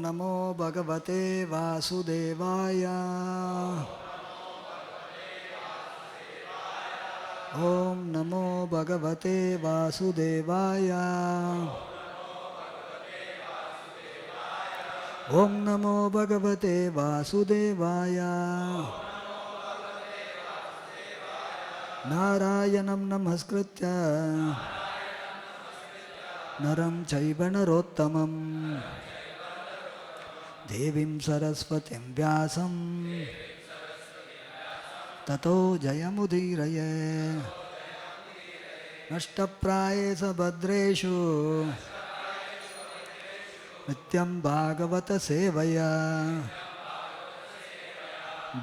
नमो भगवते वासुदेवाय। ओम नमो भगवते वासुदेवाय। ओम नमो भगवते वासुदेवाय। नारायणं नमस्कृत्य नरं चैव नरोत्तमं देवीं सरस्वतीं व्यासं ततो जयमुदीरये। नष्टप्रायेष भद्रेषु नित्यं भागवत सेवया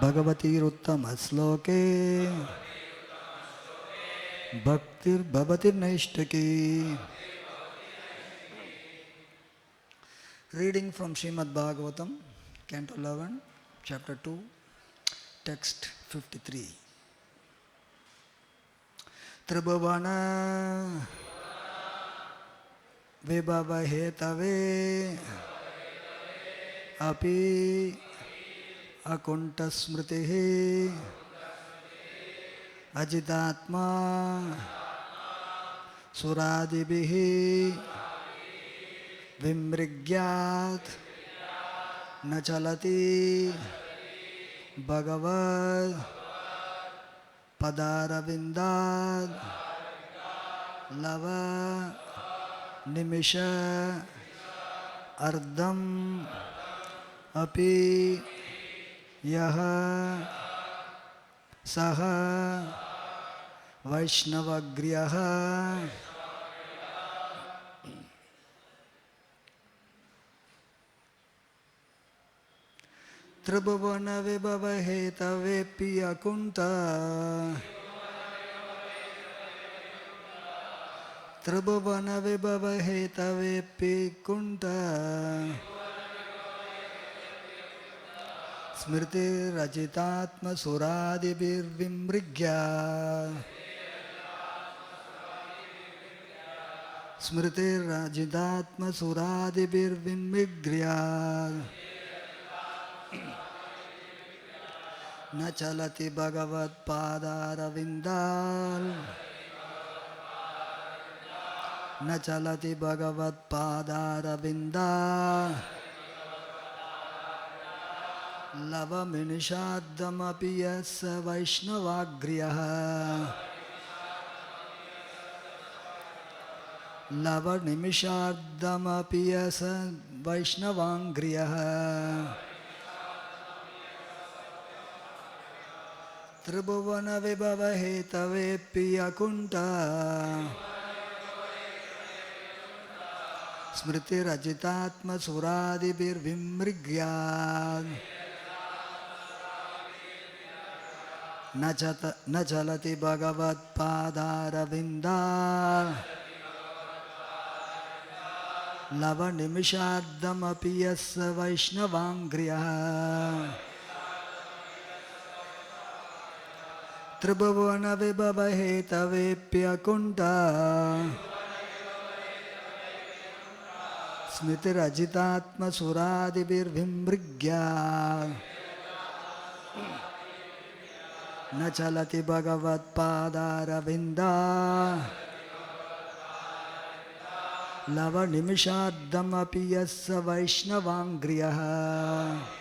भगवतीरुत्तमश्लोके भक्तिर्भवति नैष्ठिकी. Reading from Srimad Bhagavatam, Canto 11, Chapter 2, Text 53. Tribhavana vibhavahetave api akunta smritihi ajitatma suradibihi vimrigyat na chalati Bhagavad padaravindat lava nimisha ardham api yaha saha vaishnavagriyaha Tribhavana vibhavahetave akunta. Tribhavana vibhavahetave kunta. Smriti rajitatma suradibir vimrigya. Smriti rajitatma suradibir vimrigya. Na chalati Bhagavat Padarvindal. Na chalati Bhagavat Padarvindal. Lava minishadam api yasa Vaishnavagriyaha. Lava nimishadam api yasa Vaishnavagriyaha. Tribhavana vibhavahetave akunta. Smriti rajitatma suradibir vimrigyad. Na chalati Bhagavat Padarvindal. Lava nimishadam api yasa Vaishnavagriyaha. Tribhavana vibhavahetave akunta. Smriti rajitatma suradibir vimrigyad. Na chalati Bhagavat Padarvindal. Lava nimishadam api yasa Vaishnavagriyaha.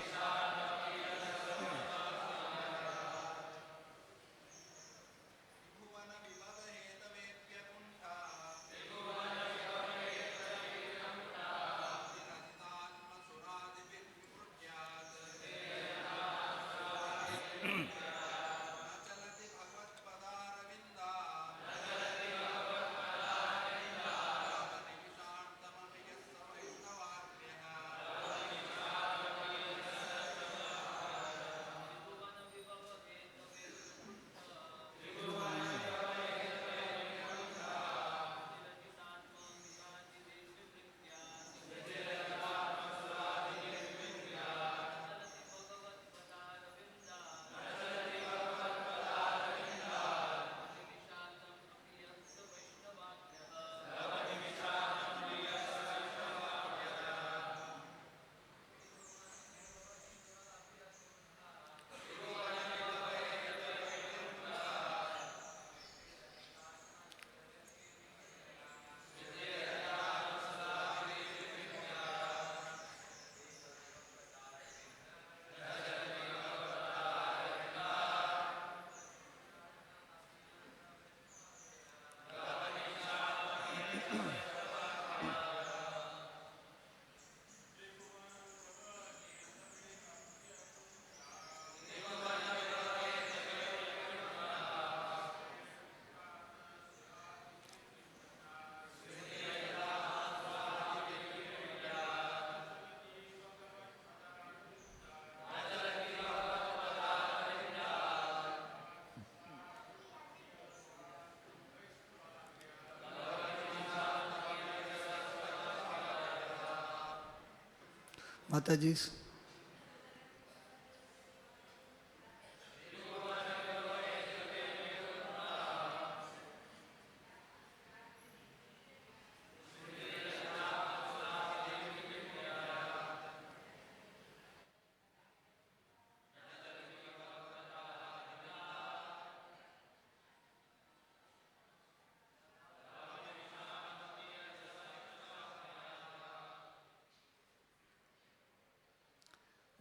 Mataji's.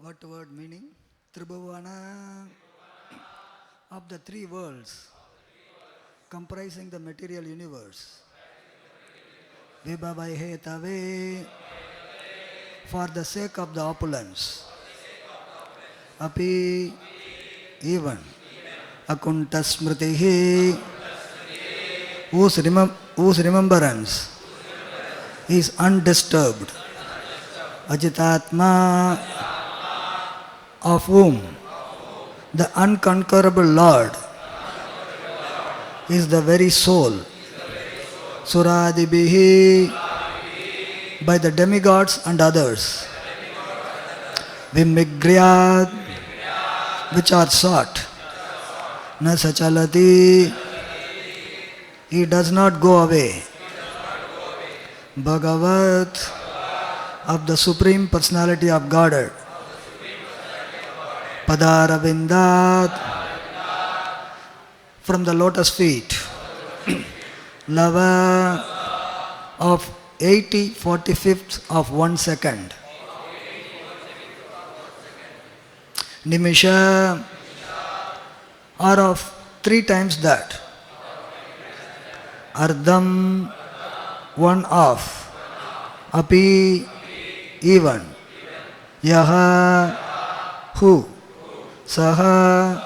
What word meaning? Tribhuvana of the three worlds comprising the material universe. Vibhavaihetave for the sake of the opulence. Api even. Akunta smritihi whose remembrance is undisturbed. Ajitatma of whom the unconquerable Lord is the very soul. Suradibihi by the demigods and others. Vimigryad which are sought. Na sachalati he does not go away. Bhagavat of the Supreme Personality of Godhead. Padaravindat from the lotus feet. Lava of 80/45 of 1 second. Nimisha are of 3 times that. Ardham 1/2. Api even. Yaha who. Saha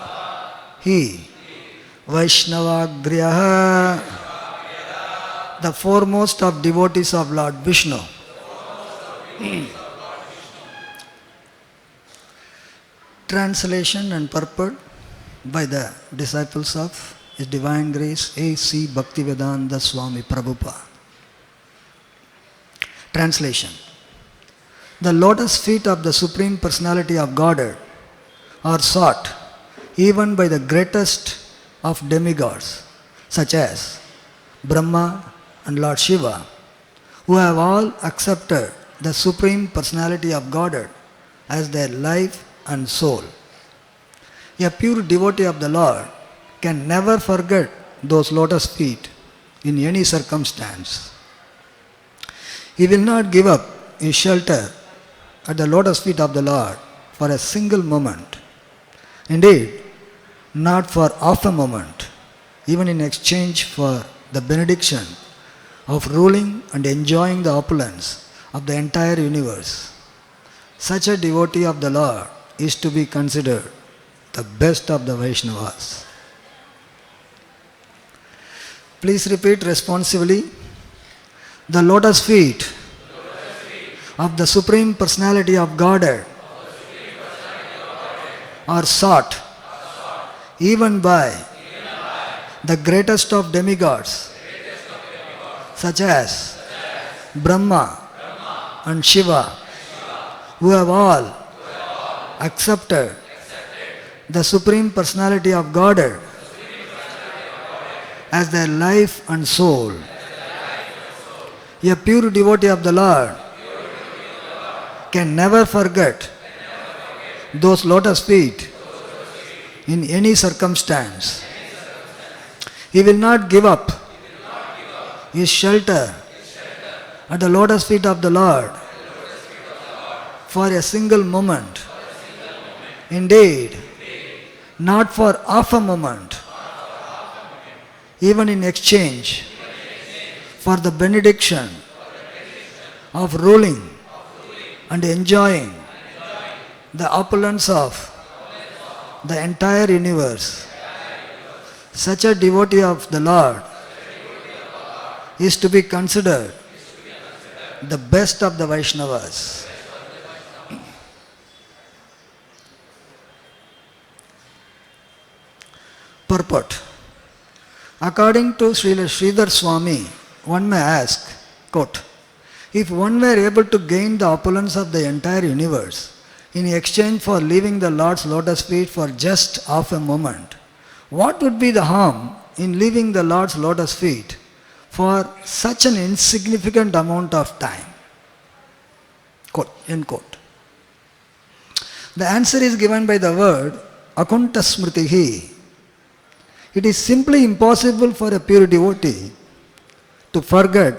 he. Vaishnavagriyaha the foremost of devotees of Lord Vishnu. Translation and purport by the disciples of His Divine Grace A.C. Bhaktivedanta Swami Prabhupada. Translation. The lotus feet of the Supreme Personality of Godhead are sought even by the greatest of demigods such as Brahma and Lord Shiva, who have all accepted the Supreme Personality of Godhead as their life and soul. A pure devotee of the Lord can never forget those lotus feet in any circumstance. He will not give up his shelter at the lotus feet of the Lord for a single moment. Indeed, not for half a moment, even in exchange for the benediction of ruling and enjoying the opulence of the entire universe. Such a devotee of the Lord is to be considered the best of the Vaishnavas. Please repeat responsively. The lotus feet of the Supreme Personality of Godhead are sought even by the greatest of demigods such as Brahma and Shiva, who have all accepted the Supreme Personality of Godhead as their life and soul. A pure devotee of the Lord can never forget those lotus feet in any circumstance. He will not give up his shelter at the lotus feet of the Lord for a single moment. Indeed, not for half a moment, even in exchange for the benediction of ruling and enjoying the opulence of the entire universe. Such a devotee of the Lord is to be considered the best of the Vaishnavas. Purport. According to Srila Sridhar Swami, one may ask, quote, if one were able to gain the opulence of the entire universe in exchange for leaving the Lord's lotus feet for just half a moment, what would be the harm in leaving the Lord's lotus feet for such an insignificant amount of time? Quote, end quote. The answer is given by the word akunta smritihi. It is simply impossible for a pure devotee to forget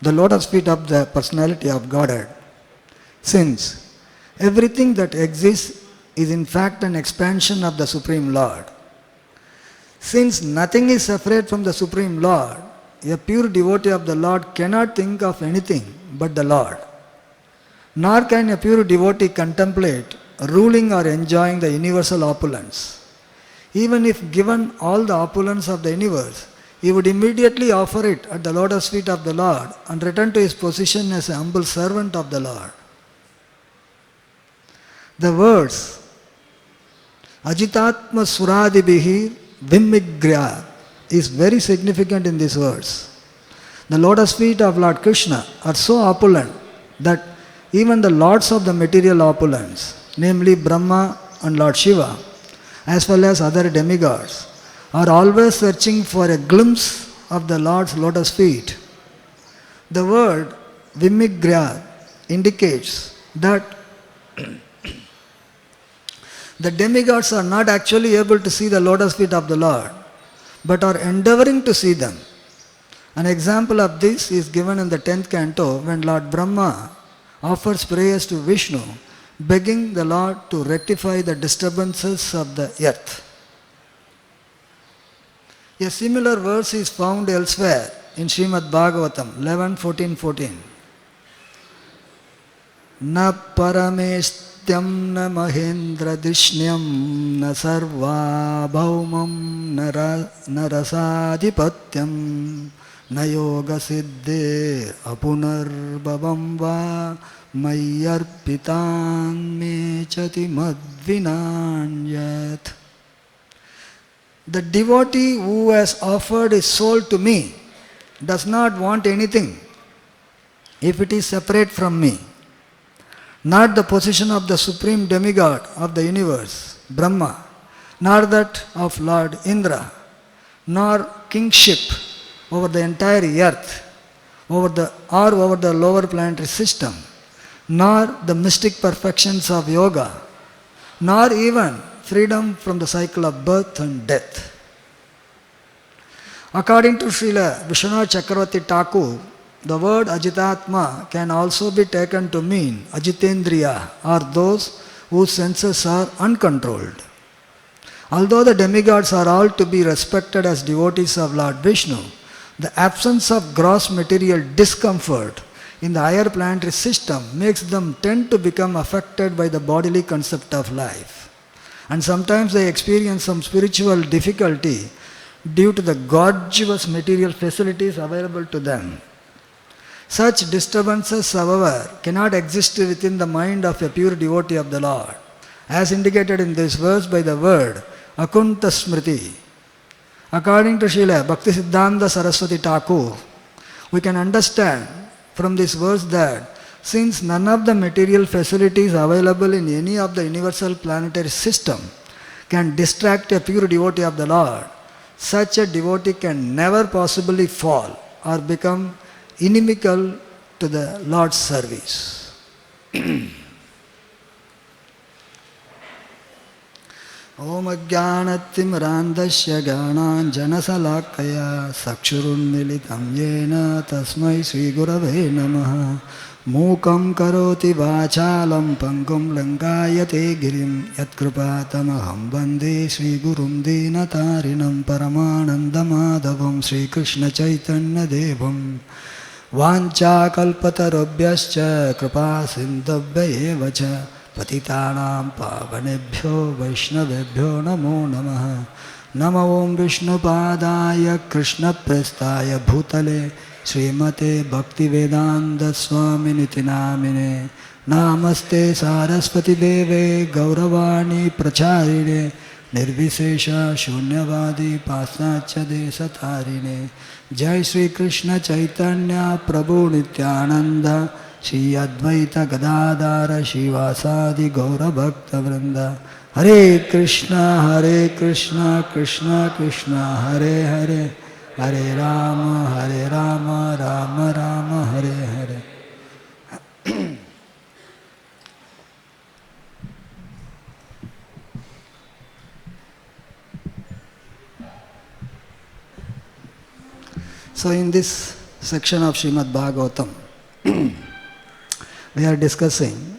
the lotus feet of the personality of Godhead, since everything that exists is in fact an expansion of the Supreme Lord. Since nothing is separate from the Supreme Lord, a pure devotee of the Lord cannot think of anything but the Lord. Nor can a pure devotee contemplate ruling or enjoying the universal opulence. Even if given all the opulence of the universe, he would immediately offer it at the lotus feet of the Lord and return to his position as a humble servant of the Lord. The words Ajitatma Suradibihi Vimmigrya is very significant in this verse. The lotus feet of Lord Krishna are so opulent that even the lords of the material opulence, namely Brahma and Lord Shiva, as well as other demigods, are always searching for a glimpse of the Lord's lotus feet. The word Vimmigrya indicates that the demigods are not actually able to see the lotus feet of the Lord, but are endeavoring to see them. An example of this is given in the 10th canto when Lord Brahma offers prayers to Vishnu, begging the Lord to rectify the disturbances of the earth. A similar verse is found elsewhere in Srimad Bhagavatam 11:14-14. Na paramestyam na mahendra drishyam na sarva bhaumam na rasadhipatyam na yoga siddhe apunar bhavam va mayyarpitan mechati madvinanyat. The devotee who has offered his soul to me does not want anything if it is separate from me. Not the position of the supreme demigod of the universe, Brahma, nor that of Lord Indra, nor kingship over the entire earth, over the lower planetary system, nor the mystic perfections of yoga, nor even freedom from the cycle of birth and death. According to Srila Vishwanath Chakravarti Thakur, the word Ajitatma can also be taken to mean Ajitendriya, or those whose senses are uncontrolled. Although the demigods are all to be respected as devotees of Lord Vishnu, the absence of gross material discomfort in the higher planetary system makes them tend to become affected by the bodily concept of life. And sometimes they experience some spiritual difficulty due to the gorgeous material facilities available to them. Such disturbances, however, cannot exist within the mind of a pure devotee of the Lord, as indicated in this verse by the word Akunta Smriti. According to Srila Bhaktisiddhanta Saraswati Thakur, we can understand from this verse that since none of the material facilities available in any of the universal planetary system can distract a pure devotee of the Lord, such a devotee can never possibly fall or become inimical to the Lord's service. Om Ajnanatimrandasya Ganan Janasalakaya Sakshurunmilitam Yena Tasmai Sri Gurave Namaha Mukam karoti vachalam pangum langayate girim yatkrupatamaham vande Sri Gurum Dinatarinam Paramananda Madhavam Sri Krishna Chaitanya Devam Vancha kalpatarobhyascha kripa sindhabhya evacha patitanam pavanebhyo vaishnavebhyo namo namaha Namo Om Vishnu Padaya Krishna Prestaya Bhutale Srimate Bhaktivedanta Swami Niti Namine Namaste Saraswati Deve Gauravani Pracharine Nirvisesha Shunyavadi Pasnacha Desatarine Jai Sri Krishna Chaitanya Prabhu Nityananda Shri Advaita Gadadara Shivasadi Gaura Bhakta Vrinda Hare Krishna, Krishna Krishna, Hare Hare, Hare Rama, Rama Rama, Hare Hare. So in this section of Srimad Bhagavatam, we are discussing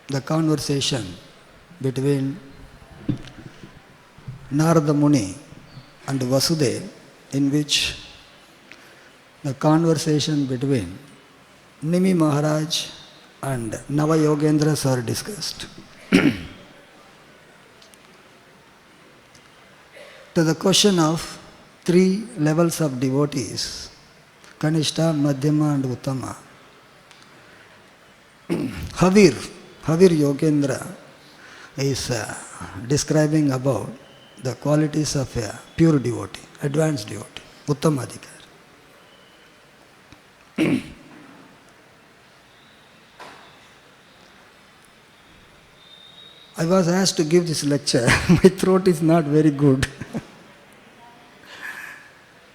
the conversation between Narada Muni and Vasudeva, in which the conversation between Nimi Maharaj and Navayogendras are discussed. To the question of 3 levels of devotees, Kanishta, Madhyama and Uttama, Havir Yogendra is describing about the qualities of a pure devotee, advanced devotee, Uttamadikar. I was asked to give this lecture. My throat is not very good.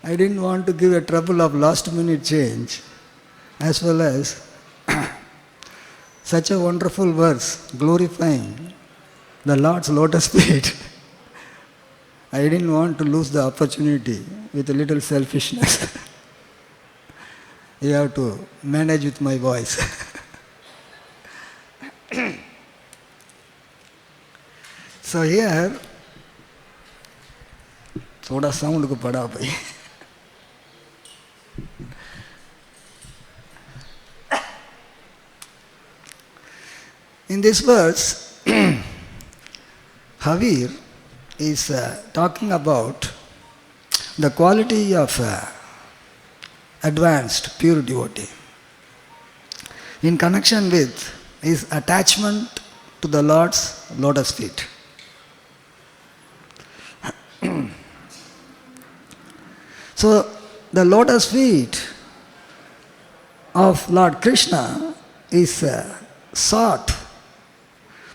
I didn't want to give a trouble of last minute change, as well as such a wonderful verse glorifying the Lord's lotus feet. I didn't want to lose the opportunity with a little selfishness. You have to manage with my voice. So here, थोड़ा sound को पड़ा भाई. In this verse, Havir is talking about the quality of advanced pure devotee in connection with his attachment to the Lord's lotus feet. So the lotus feet of Lord Krishna is sought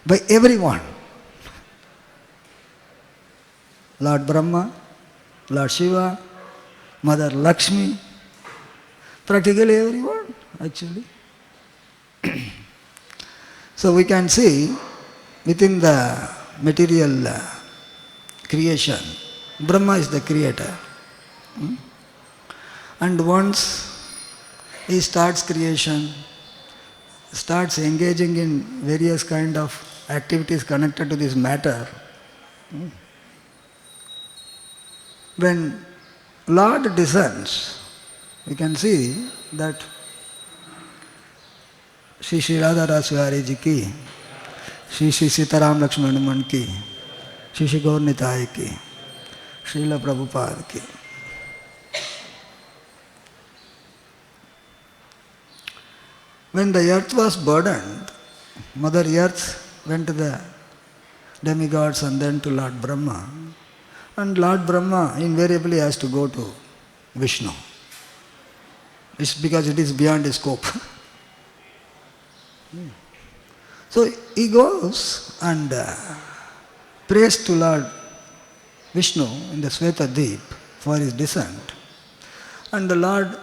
by everyone. Lord Brahma, Lord Shiva, Mother Lakshmi, practically everyone actually. So we can see within the material creation, Brahma is the creator. And once he starts creation, starts engaging in various kind of activities connected to this matter, when Lord descends, we can see that SriSriRadhaRasbihariTemple ki, SriSriRadhaRasbihariTemple Lakshmanaman ki, Shri Gaur Nitai ki, Srila Prabhupada ki. When the earth was burdened, Mother Earth went to the demigods and then to Lord Brahma. And Lord Brahma invariably has to go to Vishnu. It's because it is beyond his scope. So he goes and prays to Lord Vishnu in the Sweta Deep for his descent. And the Lord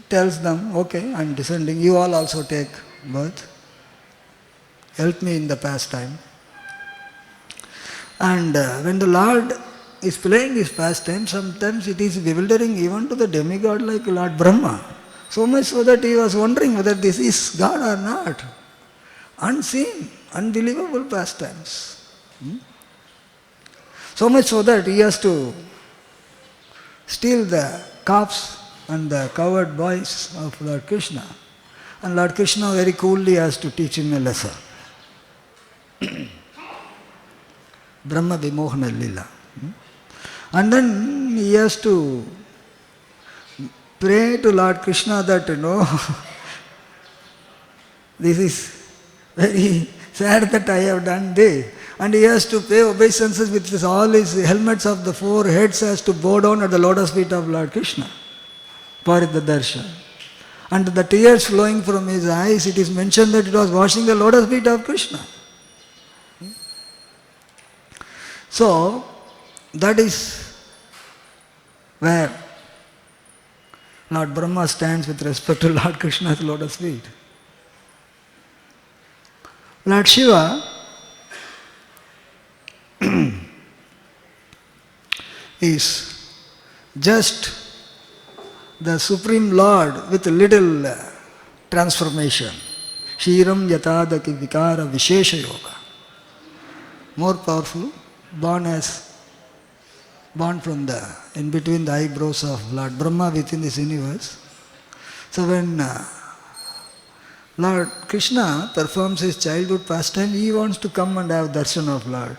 tells them, okay, I am descending, you all also take birth. Help me in the pastime. And when the Lord is playing his pastime, sometimes it is bewildering even to the demigod like Lord Brahma. So much so that he was wondering whether this is God or not. Unseen, unbelievable pastimes. So much so that he has to steal the calves and the cowherd boys of Lord Krishna. And Lord Krishna very coolly has to teach him a lesson. Brahma Vimohana Lila. And then he has to pray to Lord Krishna that, this is very sad that I have done this. And he has to pay obeisances with all his helmets of the 4 heads, has to bow down at the lotus feet of Lord Krishna for the darshan. And the tears flowing from his eyes, it is mentioned that it was washing the lotus feet of Krishna. So, that is where Lord Brahma stands with respect to Lord Krishna's lotus feet. Lord Shiva is just the Supreme Lord with a little transformation. Shiram Yatadaki Vikara Vishesha Yoga. More powerful, born from in between the eyebrows of Lord Brahma within this universe. So when Lord Krishna performs his childhood pastime, he wants to come and have darshan of Lord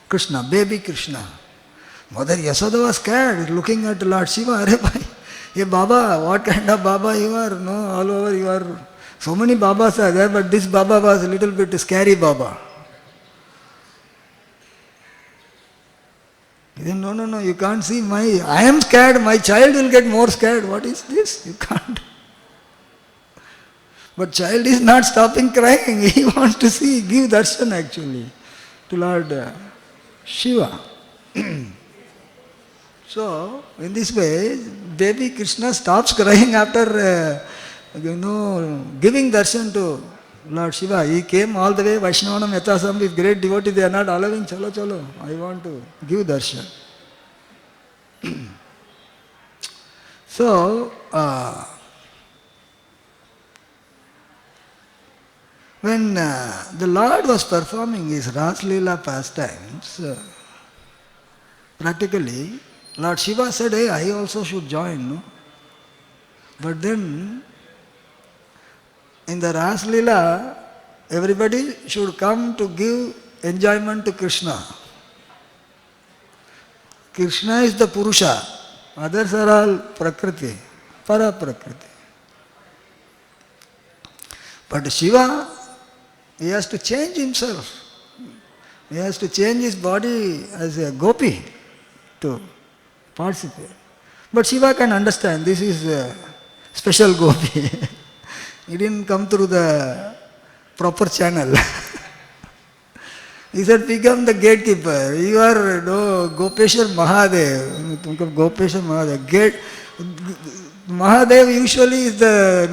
Krishna, baby Krishna. Mother Yasoda was scared, looking at Lord Shiva. Are bhai, ye Baba, what kind of Baba you are? No, all over you are. So many Babas are there, but this Baba was a little bit scary Baba. He said, no, you can't see I am scared, my child will get more scared. What is this? You can't. But child is not stopping crying. He wants to give darshan actually to Lord Shiva. So, in this way, baby Krishna stops crying after, giving darshan to Lord Shiva. He came all the way, Vaishnavanam Yathasam, with great devotee, they are not allowing, chalo, I want to give darshan. So, when the Lord was performing his Ras Leela pastimes, practically, Lord Shiva said, hey, I also should join, no? But then, in the Ras Leela, everybody should come to give enjoyment to Krishna. Krishna is the Purusha, others are all Prakriti, Para Prakriti. But Shiva, he has to change himself. He has to change his body as a gopi to participate. But Shiva can understand, this is a special gopi. He didn't come through the proper channel. He said, become the gatekeeper. You are Gopeshwar Mahadev. Gopeshwar Mahadev. Mahadev usually is the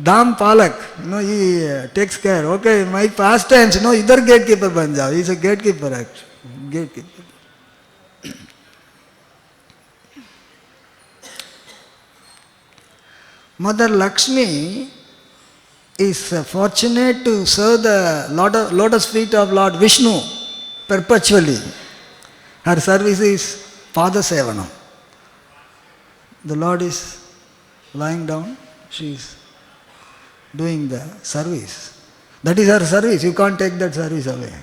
Dham Palak. He takes care. Okay, my pastimes, either gatekeeper ban jao. He is a gatekeeper actually. Gatekeeper. Mother Lakshmi is fortunate to serve the lotus feet of Lord Vishnu perpetually. Her service is Pada Sevanam. The Lord is lying down, she is doing the service. That is her service, you can't take that service away.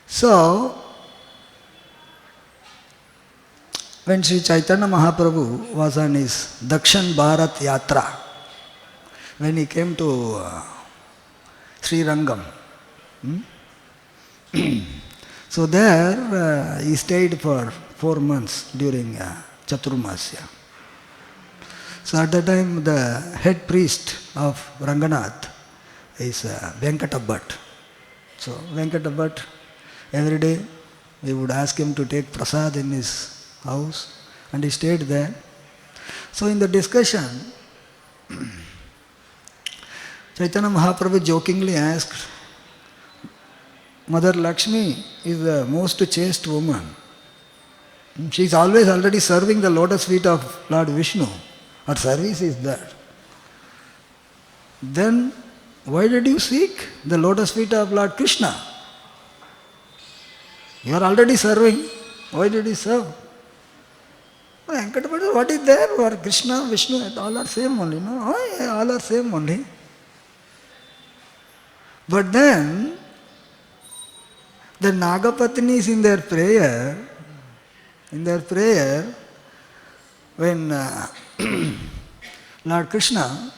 So, when Sri Chaitanya Mahaprabhu was on his Dakshin Bharat Yatra, when he came to Sri Rangam, so there he stayed for 4 months during Chaturmasya. So at that time the head priest of Ranganath is Venkata Bhatt. So Venkata Bhatt, every day we would ask him to take prasad in his house, and he stayed there. So in the discussion, Chaitanya Mahaprabhu jokingly asked, Mother Lakshmi is the most chaste woman. She is always already serving the lotus feet of Lord Vishnu. Her service is there. Then why did you seek the lotus feet of Lord Krishna? You are already serving. Why did you serve? What is there for Krishna, Vishnu? All are same only, no? Oh, yeah, all are same only. But then, the Nagapatnis in their prayer, when Lord Krishna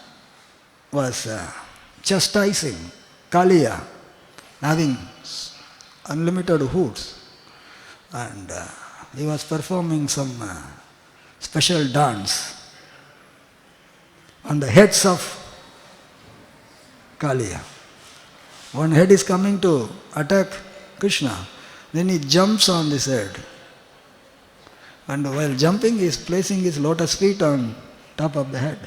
was chastising Kaliya, having unlimited hoods, and he was performing some special dance on the heads of Kaliya. One head is coming to attack Krishna, then he jumps on this head. And while jumping, he is placing his lotus feet on top of the head.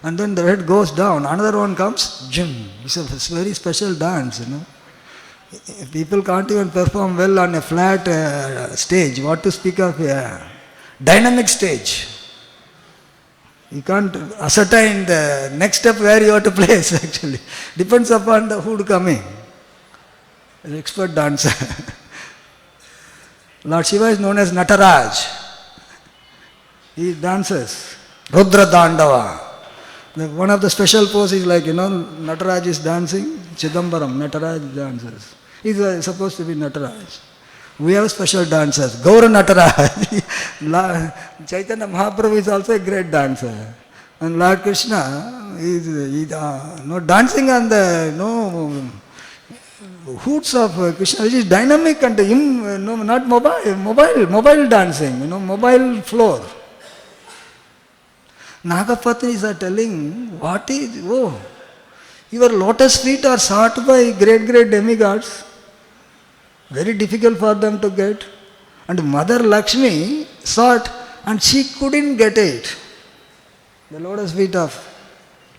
And then the head goes down, another one comes, jim. It's a very special dance, People can't even perform well on a flat stage. What to speak of a dynamic stage? You can't ascertain the next step where you have to place actually. Depends upon the hood coming. An expert dancer. Lord Shiva is known as Nataraj. He dances. Rudra Dandava. One of the special poses is like, Nataraj is dancing. Chidambaram, Nataraj dances. He's supposed to be Nataraj. We have special dancers. Gaura Nataraj. Chaitanya Mahaprabhu is also a great dancer. And Lord Krishna is dancing on the hoods of Krishna, which is dynamic and not mobile dancing, mobile floor. Nagapatnis are telling, your lotus feet are sought by great demigods. Very difficult for them to get. And Mother Lakshmi sought and she couldn't get it. The lotus feet of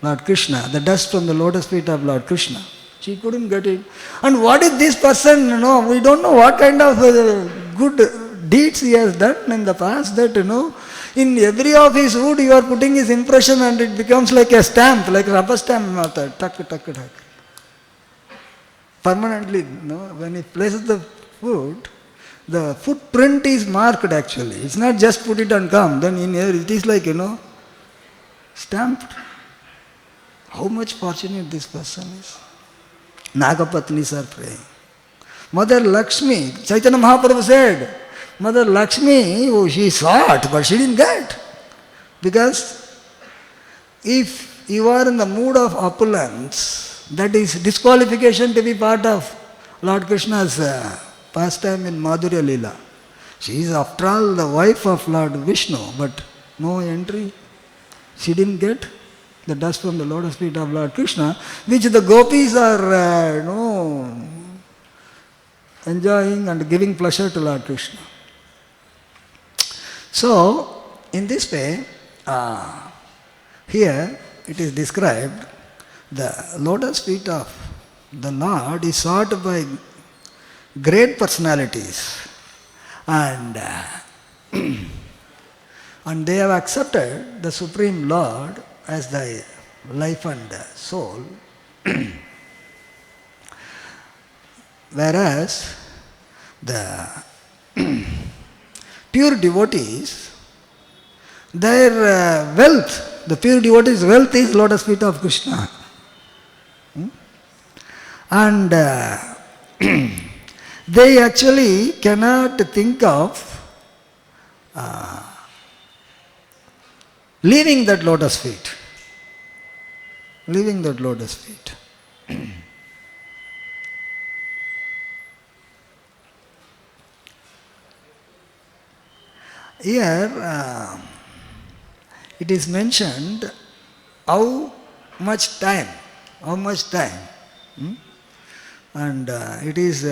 Lord Krishna, the dust from the lotus feet of Lord Krishna. She couldn't get it. And what is this person, we don't know what kind of good deeds he has done in the past that, in every of his wood you are putting his impression and it becomes like a stamp, like a rubber stamp method. Tuck. Permanently, when he places the foot, the footprint is marked actually. It's not just put it and come. Then in here it is like, stamped. How much fortunate this person is. Nagapatnis are praying. Mother Lakshmi, Chaitanya Mahaprabhu said, Mother Lakshmi, she sought, but she didn't get. Because if you are in the mood of opulence, that is disqualification to be part of Lord Krishna's pastime in Madhurya Leela. She is after all the wife of Lord Vishnu, but no entry. She didn't get the dust from the lotus feet of Lord Krishna, which the gopis are enjoying and giving pleasure to Lord Krishna. So, in this way, here it is described, the lotus feet of the Lord is sought by great personalities, and they have accepted the Supreme Lord as thy life and soul, whereas the pure devotees, their wealth, the pure devotees' wealth is lotus feet of Krishna. And they actually cannot think of leaving that lotus feet. Leaving that lotus feet. Here it is mentioned how much time. And it is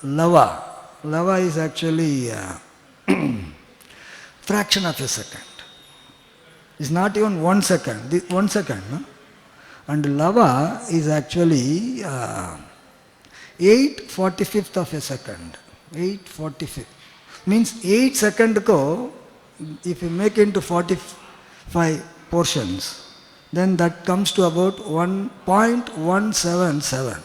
lava. Lava is actually fraction of a second. It's not even 1 second. 1 second, no? And lava is actually 8/45 of a second. 8/45. Means 8 seconds ko, if you make into 45 portions, then that comes to about 1.177.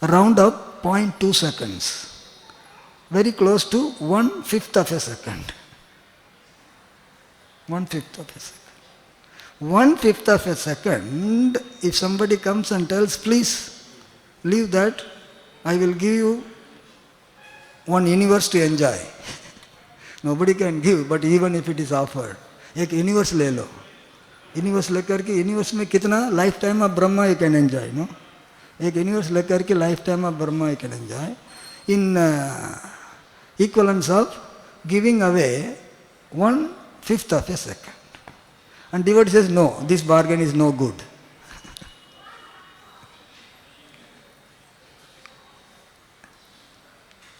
Round up 0.2 seconds. Very close to 1/5 of a second. 1/5 of a second. 1/5 of a second, if somebody comes and tells, please leave that, I will give you one universe to enjoy. Nobody can give, but even if it is offered, एक universe ले लो. Universe लेकर के universe में कितना lifetime of Brahma you can enjoy, no? एक universe लेकर के lifetime of Brahma you can enjoy. In equivalence of giving away 1/5 of a second. And devotee says, no, this bargain is no good.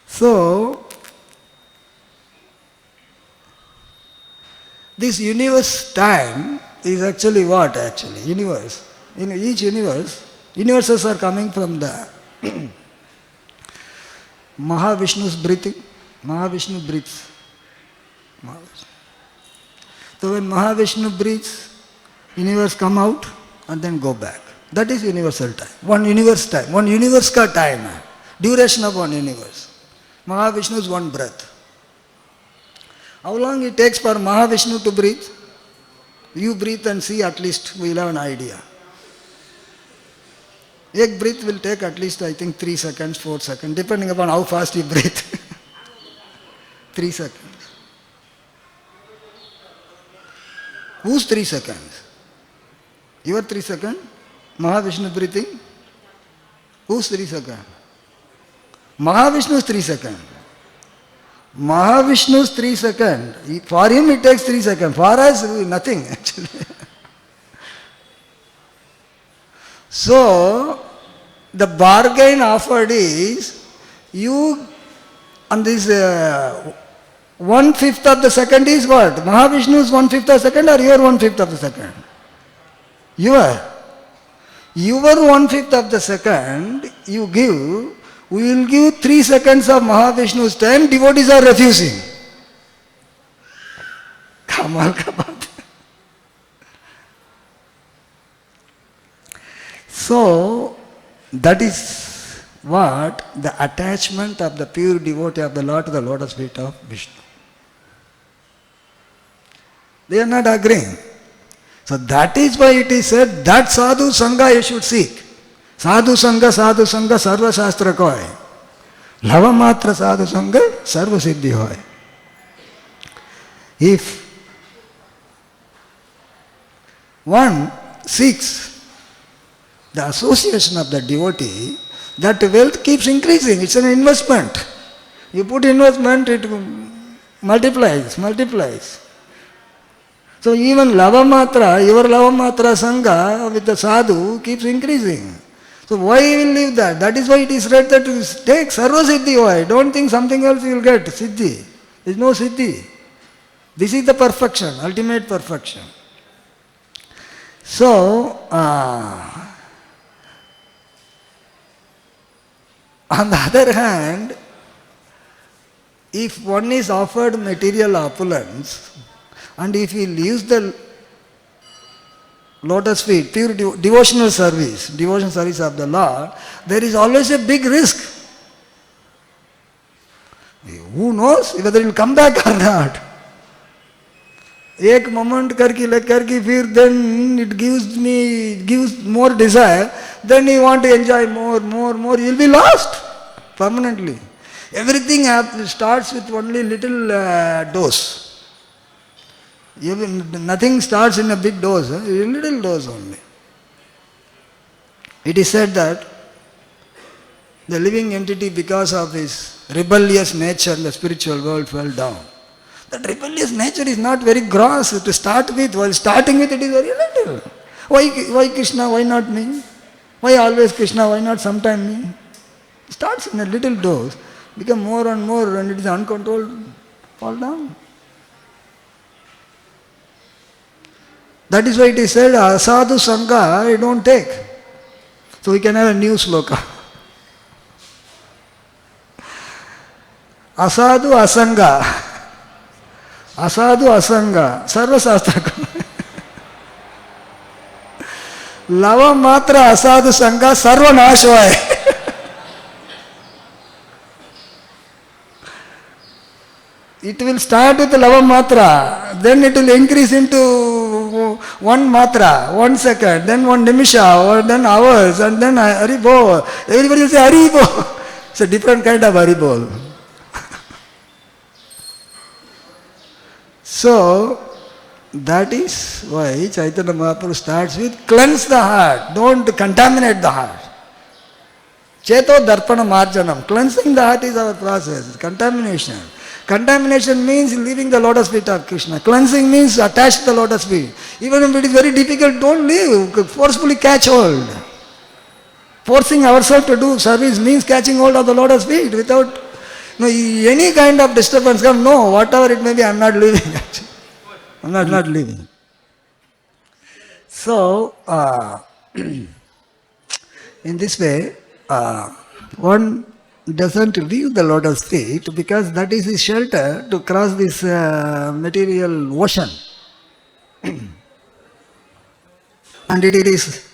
So, this universe time is actually what actually? Universe. In each universe, universes are coming from the Mahavishnu's breathing. Mahavishnu breathes. So when Mahavishnu breathes, universe come out and then go back. That is universal time. One universe time. One universe ka time. Duration of one universe. Mahavishnu is one breath. How long it takes for Mahavishnu to breathe? You breathe and see, at least we will have an idea. Ek breath will take at least, I think, 3 seconds, 4 seconds, depending upon how fast you breathe. 3 seconds. Whose 3 seconds? Your 3 seconds? Mahavishnu breathing? Whose 3 seconds? Mahavishnu's 3 seconds. Mahavishnu's 3 seconds. For him it takes 3 seconds. For us, nothing actually. So, the bargain offered is, you, on this 1/5 of the second is what? Mahavishnu's 1/5 of the second or your 1/5 of the second? Your 1/5 of the second you give, we will give 3 seconds of Mahavishnu's time, devotees are refusing. Kamal ka baat. So, that is what the attachment of the pure devotee of the Lord to the lotus feet of Vishnu. They are not agreeing. So that is why it is said that sadhu sangha you should seek. Sadhu sangha, sarva shastra koy. Lava matra sadhu sangha, sarva siddhi hoy. If one seeks the association of the devotee, that wealth keeps increasing. It's an investment. You put investment, it multiplies. So even lava matra, your lava matra sangha with the sadhu keeps increasing. So why you will leave that? That is why it is read that take sarva siddhi. Why? Don't think something else you will get. Siddhi. There is no siddhi. This is the perfection, ultimate perfection. So, on the other hand, if one is offered material opulence, and if he leaves the lotus feet, pure devotional service of the Lord, there is always a big risk. Who knows whether he will come back or not? एक moment करके फिर then it gives more desire, then you want to enjoy more, you will be lost permanently. Everything starts with only little dose. Nothing starts in a big dose, a little dose only. It is said that the living entity, because of his rebellious nature in the spiritual world, fell down. That rebellious nature is not very gross to start with. While starting with, it is very little. Why Krishna? Why not me? Why always Krishna? Why not sometime me? It starts in a little dose, become more and more, and it is uncontrolled, fall down. That is why it is said, asadu sangha, I don't take. So we can have a new sloka. Asadu Asanga. Asadu Asanga. Sarva Shastra. Lava Matra Asadu Sanga Sarva Nashvaya. It will start with lava matra, then it will increase into 1 matra, 1 second, then 1 nimisha, or then hours, and then Haribo. Everybody will say Haribo. It's a different kind of Haribo. So, that is why Chaitanya Mahaprabhu starts with cleanse the heart, don't contaminate the heart. Cheto Darpana Marjanam. Cleansing the heart is our process, contamination. Contamination means leaving the lotus feet of Krishna. Cleansing means attach the lotus feet. Even if it is very difficult, don't leave. Forcefully catch hold. Forcing ourselves to do service means catching hold of the lotus feet without any kind of disturbance. Come, no, whatever it may be, I am not leaving. I am not leaving. So, in this way, one doesn't leave the lotus feet because that is his shelter to cross this material ocean. And it is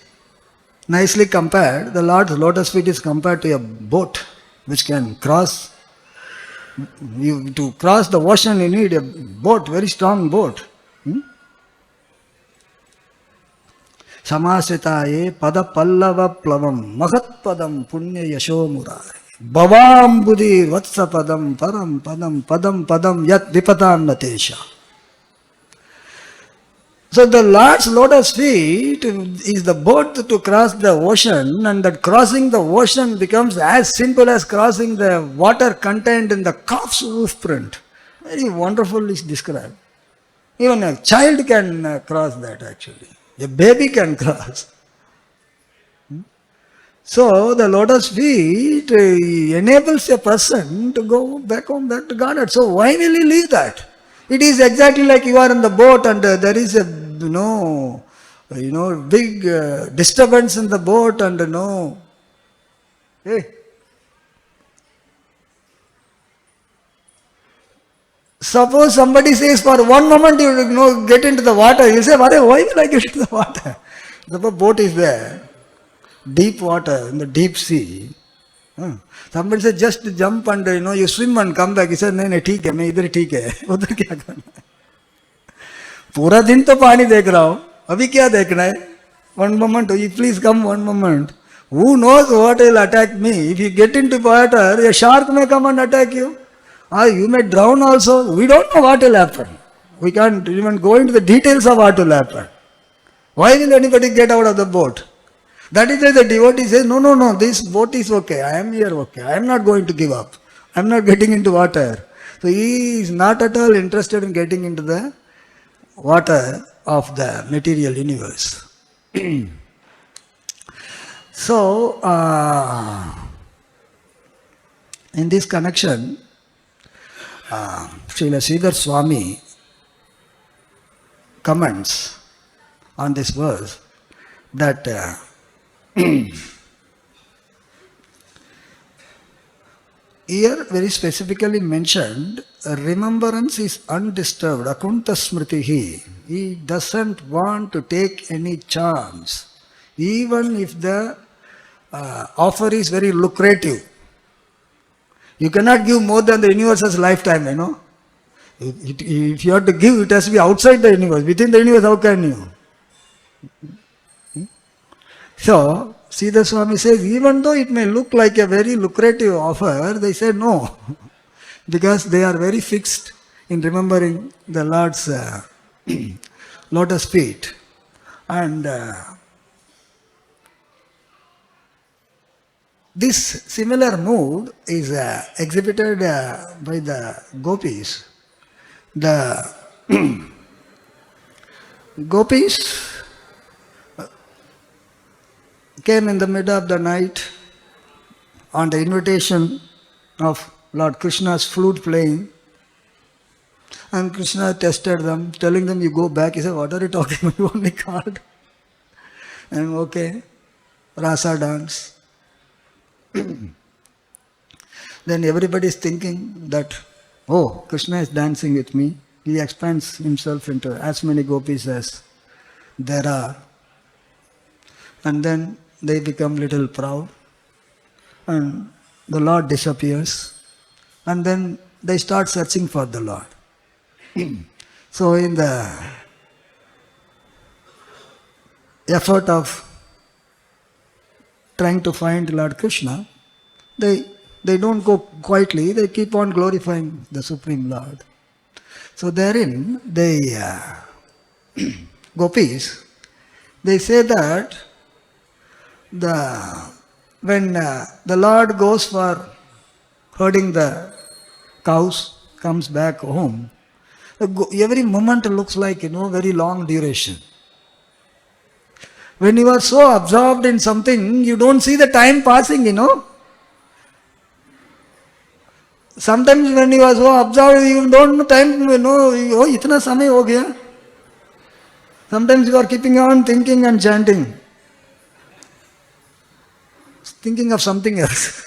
nicely compared, the Lord's lotus feet is compared to a boat which can cross. To cross the ocean you need a boat, very strong boat. Samasritaye pada pallava plavam mahat padam punya yasho murari. Bhavam buddhi vatsa padam param padam yat vipatam natesha. So the Lord's lotus feet is the boat to cross the ocean, and that crossing the ocean becomes as simple as crossing the water contained in the calf's hoof print. Very wonderfully described. Even a child can cross that actually. A baby can cross. So the lotus feet enables a person to go back home, back to Godhead. So why will he leave that? It is exactly like you are in the boat and there is a big disturbance in the boat and hey. Suppose somebody says for one moment you get into the water, you say, why will I get into the water? The boat is there. Deep water, in the deep sea. Somebody says just jump and you swim and come back. He said, no, ठीक है, मैं इधर ठीक है, उधर क्या करना है? पूरा दिन तो पानी देख रहा हूँ, अभी क्या देखना है? One moment, you please come one moment. Who knows what will attack me? If you get into water, a shark may come and attack you. Or you may drown also. We don't know what will happen. We can't even go into the details of what will happen. Why will anybody get out of the boat? That is why the devotee says, no, this boat is okay, I am here okay, I am not going to give up, I am not getting into water. So he is not at all interested in getting into the water of the material universe. So, in this connection, Srila Sridhar Swami comments on this verse that here very specifically mentioned, remembrance is undisturbed, akunta smritihi. He doesn't want to take any chance, even if the offer is very lucrative. You cannot give more than the universe's lifetime, If you have to give, it has to be outside the universe. Within the universe, how can you? So, Sridhar Swami says, even though it may look like a very lucrative offer, they say no. Because they are very fixed in remembering the Lord's lotus feet. And this similar mood is exhibited by the gopis. The gopis came in the middle of the night on the invitation of Lord Krishna's flute playing, and Krishna tested them, telling them, you go back. He said, what are you talking about? You only called. And okay, rasa dance. Then everybody is thinking that, oh, Krishna is dancing with me. He expands himself into as many gopis as there are. And then they become little proud. And the Lord disappears. And then they start searching for the Lord. So in the effort of trying to find Lord Krishna, they don't go quietly, they keep on glorifying the Supreme Lord. So therein, gopis, they say that when the Lord goes for herding the cows, comes back home, every moment looks like, very long duration. When you are so absorbed in something, you don't see the time passing, Sometimes when you are so absorbed, you don't know time, oh, itna samay ho gaya. Sometimes you are keeping on thinking and chanting. Thinking of something else.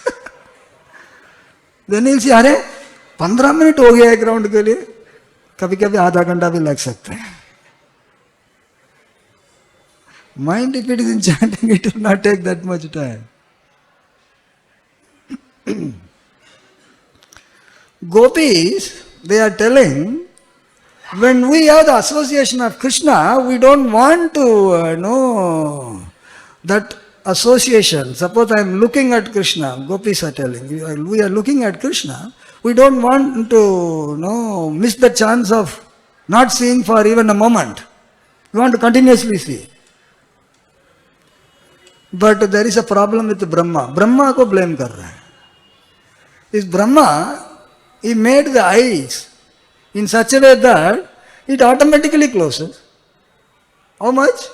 Then you see, Hare, 15 minutes हो गया एक round के लिए, कभी कभी आधा घंटा भी लग सकता है. Mind, if it is in chanting, it will not take that much time. Gopis, they are telling, when we have the association of Krishna, we don't want to know that association. Suppose I am looking at Krishna, gopis are telling, we are looking at Krishna, we don't want to miss the chance of not seeing for even a moment. We want to continuously see. But there is a problem with Brahma. Brahma ko blame kar raha hai. Is Brahma, he made the eyes in such a way that it automatically closes. How much?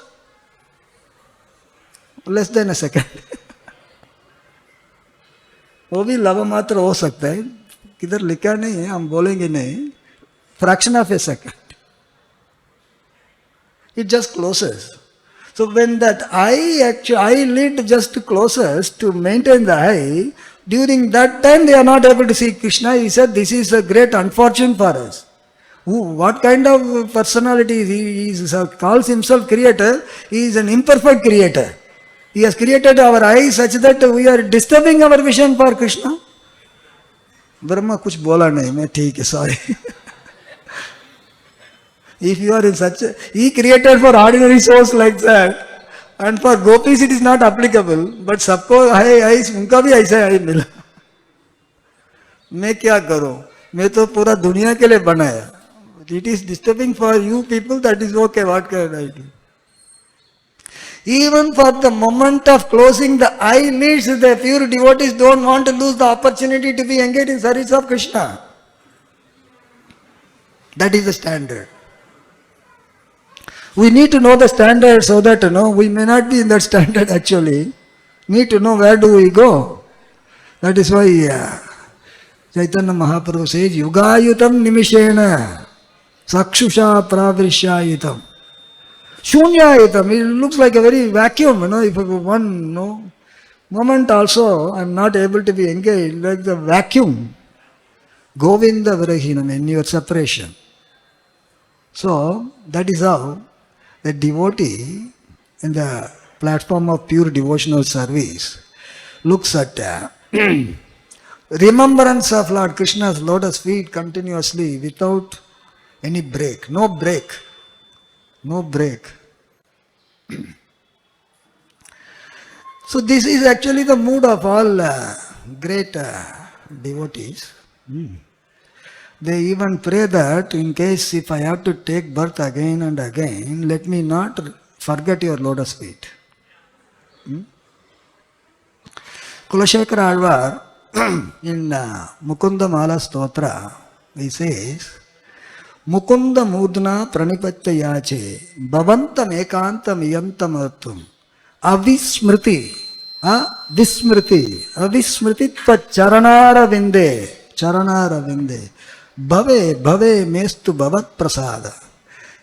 Less than a second. वो भी love मात्र हो सकता है, किधर लिखा नहीं है, हम बोलेंगे नहीं. Fraction of a second. It just closes. So when that eyelid just closes to maintain the eye, during that time they are not able to see Krishna. He said, this is a great unfortune for us. What kind of personality is he? He calls himself creator. He is an imperfect creator. He has created our eyes such that we are disturbing our vision for Krishna. Brahma kuch bola nahi, main theek hai, sorry. If you are in such a, he created for ordinary souls like that, and for gopis it is not applicable, but sabko eyes, unka bhi aisa eye mila. मैं क्या करूं? मैं तो पूरा दुनिया के लिए बनाया. It is disturbing for you people, that is okay, what can I do? Even for the moment of closing the eyelids, the pure devotees don't want to lose the opportunity to be engaged in service of Krishna. That is the standard. We need to know the standard so that we may not be in that standard actually. Need to know where do we go. That is why Chaitanya Mahaprabhu says, Yugayutam nimishena sakshusha pravrishyayitam. Shunyayitam. It looks like a very vacuum, if one moment also I am not able to be engaged, like the vacuum. Govinda Virahinam, in your separation. So that is how the devotee in the platform of pure devotional service looks at remembrance of Lord Krishna's lotus feet continuously without any break. No break. No break. So this is actually the mood of all great devotees. They even pray that in case if I have to take birth again and again, let me not forget your lotus feet. Kulashekara Alvar in Mukunda Mala Stotra, he says, Mukunda Mudna Pranipatya Yache Bhavantam Ekantam Yantam Artum Avismriti Avismriti Charanara Vinde Bhave Mestu Bhavat Prasada.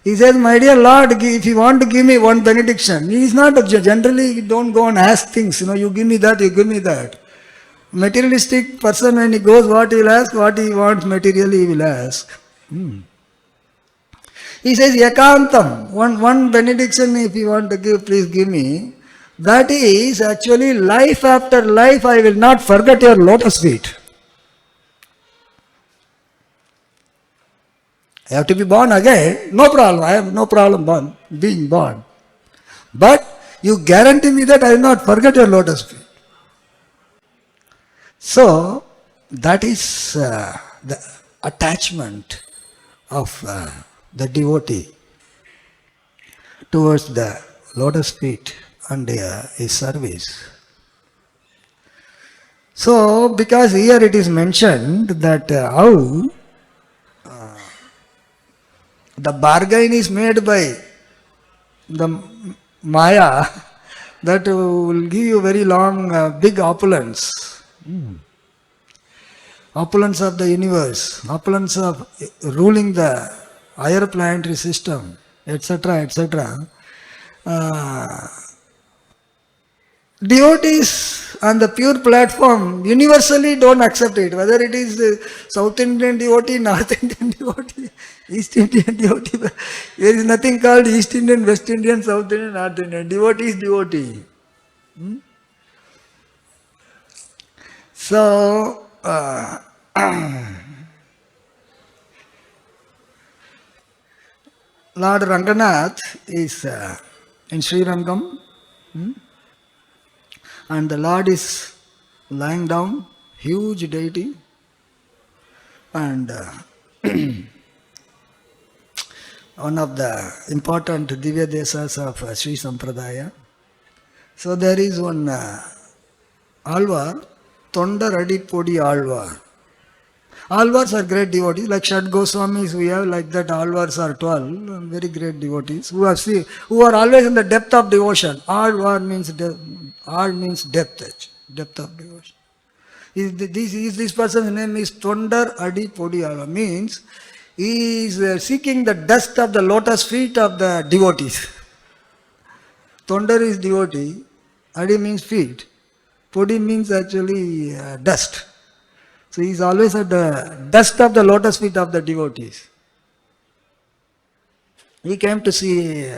He says, my dear Lord, if you want to give me one benediction, he is not generally, don't go and ask things, you give me that, you give me that. Materialistic person, when he goes, what he will ask, what he wants materially, he will ask. He says, Yakantam, one benediction if you want to give, please give me. That is actually life after life, I will not forget your lotus feet. I have to be born again, no problem, I have no problem being born. But you guarantee me that I will not forget your lotus feet. So, that is the attachment of the devotee towards the lotus feet and his service. So, because here it is mentioned that how the bargain is made by the Maya that will give you very long, big opulence. Opulence of the universe, opulence of ruling the higher planetary system, etc., etc. Devotees on the pure platform universally don't accept it, whether it is South Indian devotee, North Indian devotee, East Indian devotee. There is nothing called East Indian, West Indian, South Indian, North Indian. Devotee is devotee. So, Lord Ranganath is in Sri Rangam, and the Lord is lying down, huge deity, and one of the important Divya Desas of Sri Sampradaya. So there is one Alvar, Tondaradi Podi Alvar. Alvars are great devotees, like Shad Goswamis we have, like that Alvars are 12, very great devotees, who are always in the depth of devotion. Alvar means depth of devotion. This person's name is Tondar Adi Podi Alvar, means he is seeking the dust of the lotus feet of the devotees. Tondar is devotee, Adi means feet, Podi means actually dust. So he is always at the dust of the lotus feet of the devotees. He came to see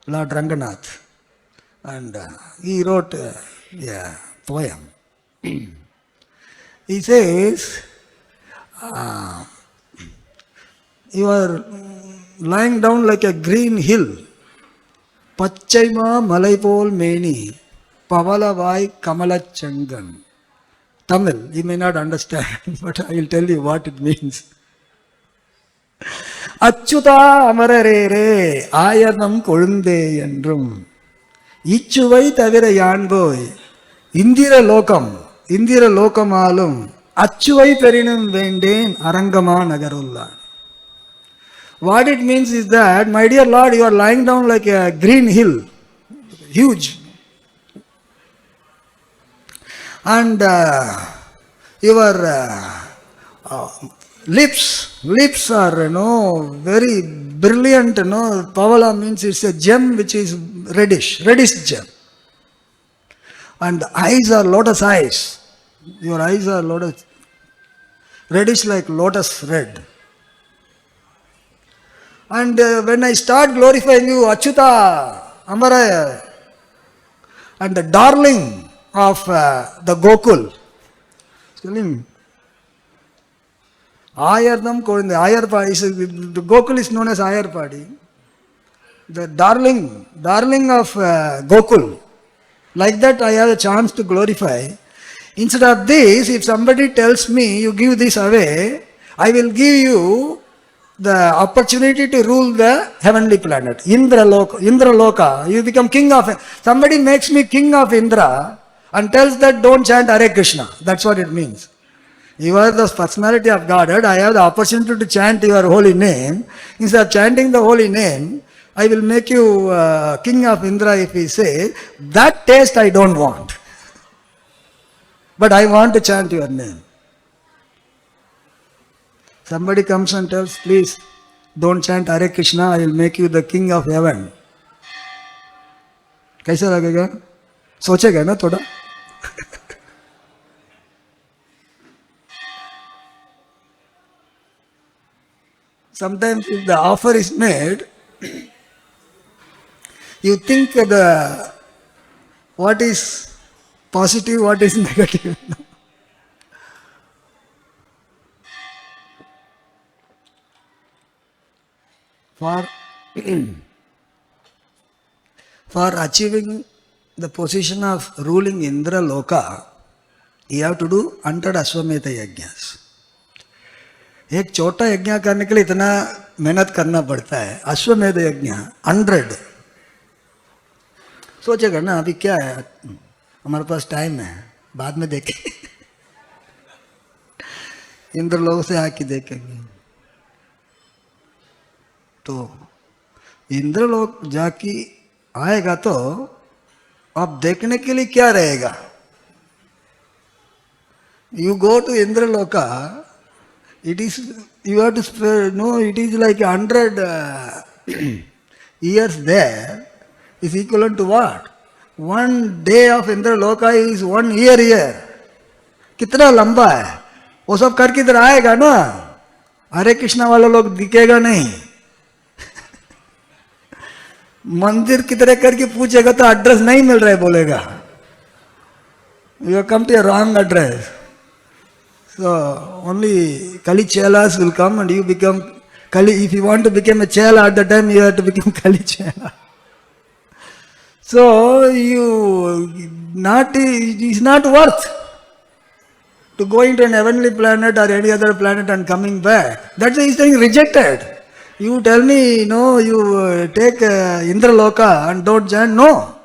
Lord Ranganath, and he wrote a poem. He says, you are lying down like a green hill, Pachaima Malaipol Meni, Pavalavai Kamalachangan. Tamil, you may not understand, but I will tell you what it means. Achyuta amarare ayadam kolunde yendrum ichuvai tavira yanboy indira lokamalum achuvai perinum vendeen arangama nagarullan. What it means is that, my dear Lord, you are lying down like a green hill, huge. And your lips are, very brilliant, Pavala means it's a gem which is reddish gem. And the eyes are lotus eyes. Your eyes are reddish like lotus red. And when I start glorifying you, Achyuta, Amaraya, and the darling of the Gokul, telling Ayardam Kodinde, Ayarpadi, the Gokul is known as Ayarpadi. The darling of Gokul. Like that I have a chance to glorify. Instead of this, if somebody tells me, you give this away, I will give you the opportunity to rule the heavenly planet. Indra Loka, you become king of, somebody makes me king of Indra and tells that don't chant Hare Krishna. That's what it means. You are the personality of Godhead. I have the opportunity to chant your holy name. Instead of chanting the holy name, I will make you king of Indra if he says, that taste I don't want. But I want to chant your name. Somebody comes and tells, please don't chant Hare Krishna, I will make you the king of heaven. कैसा लगेगा? सोचेगा ना थोड़ा? Sometimes if the offer is made, you think what is positive, what is negative. For achieving the position of ruling Indra Loka, you have to do 100 Ashwamedha Yajnas. एक छोटा यज्ञ करने के लिए इतना मेहनत करना पड़ता है. अश्वमेध यज्ञ 100. सोचेगा ना अभी क्या है, हमारे पास टाइम है, बाद में देखें. इंद्र लोग से आके देखेंगे. तो इंद्र लोग जाके आएगा तो अब देखने के लिए क्या रहेगा. यू गो टू इंद्र लोका, it is, you have to spare, no, it is like 100 years there is equivalent to what? 1 day of Indra Loka is 1 year here. कितना लंबा है. वो सब करके इधर आएगा ना, हरे कृष्णा वाला लोग दिखेगा नहीं. मंदिर की तरह करके पूछेगा तो एड्रेस नहीं मिल रहा है बोलेगा. You come to a wrong address. So only Kali Chelas will come and you become Kali. If you want to become a Chela at the time, you have to become Kali Chela. So it is not worth to go into an heavenly planet or any other planet and coming back. That's why he is saying rejected. You tell me, no, you take Indra Loka and don't chant, no.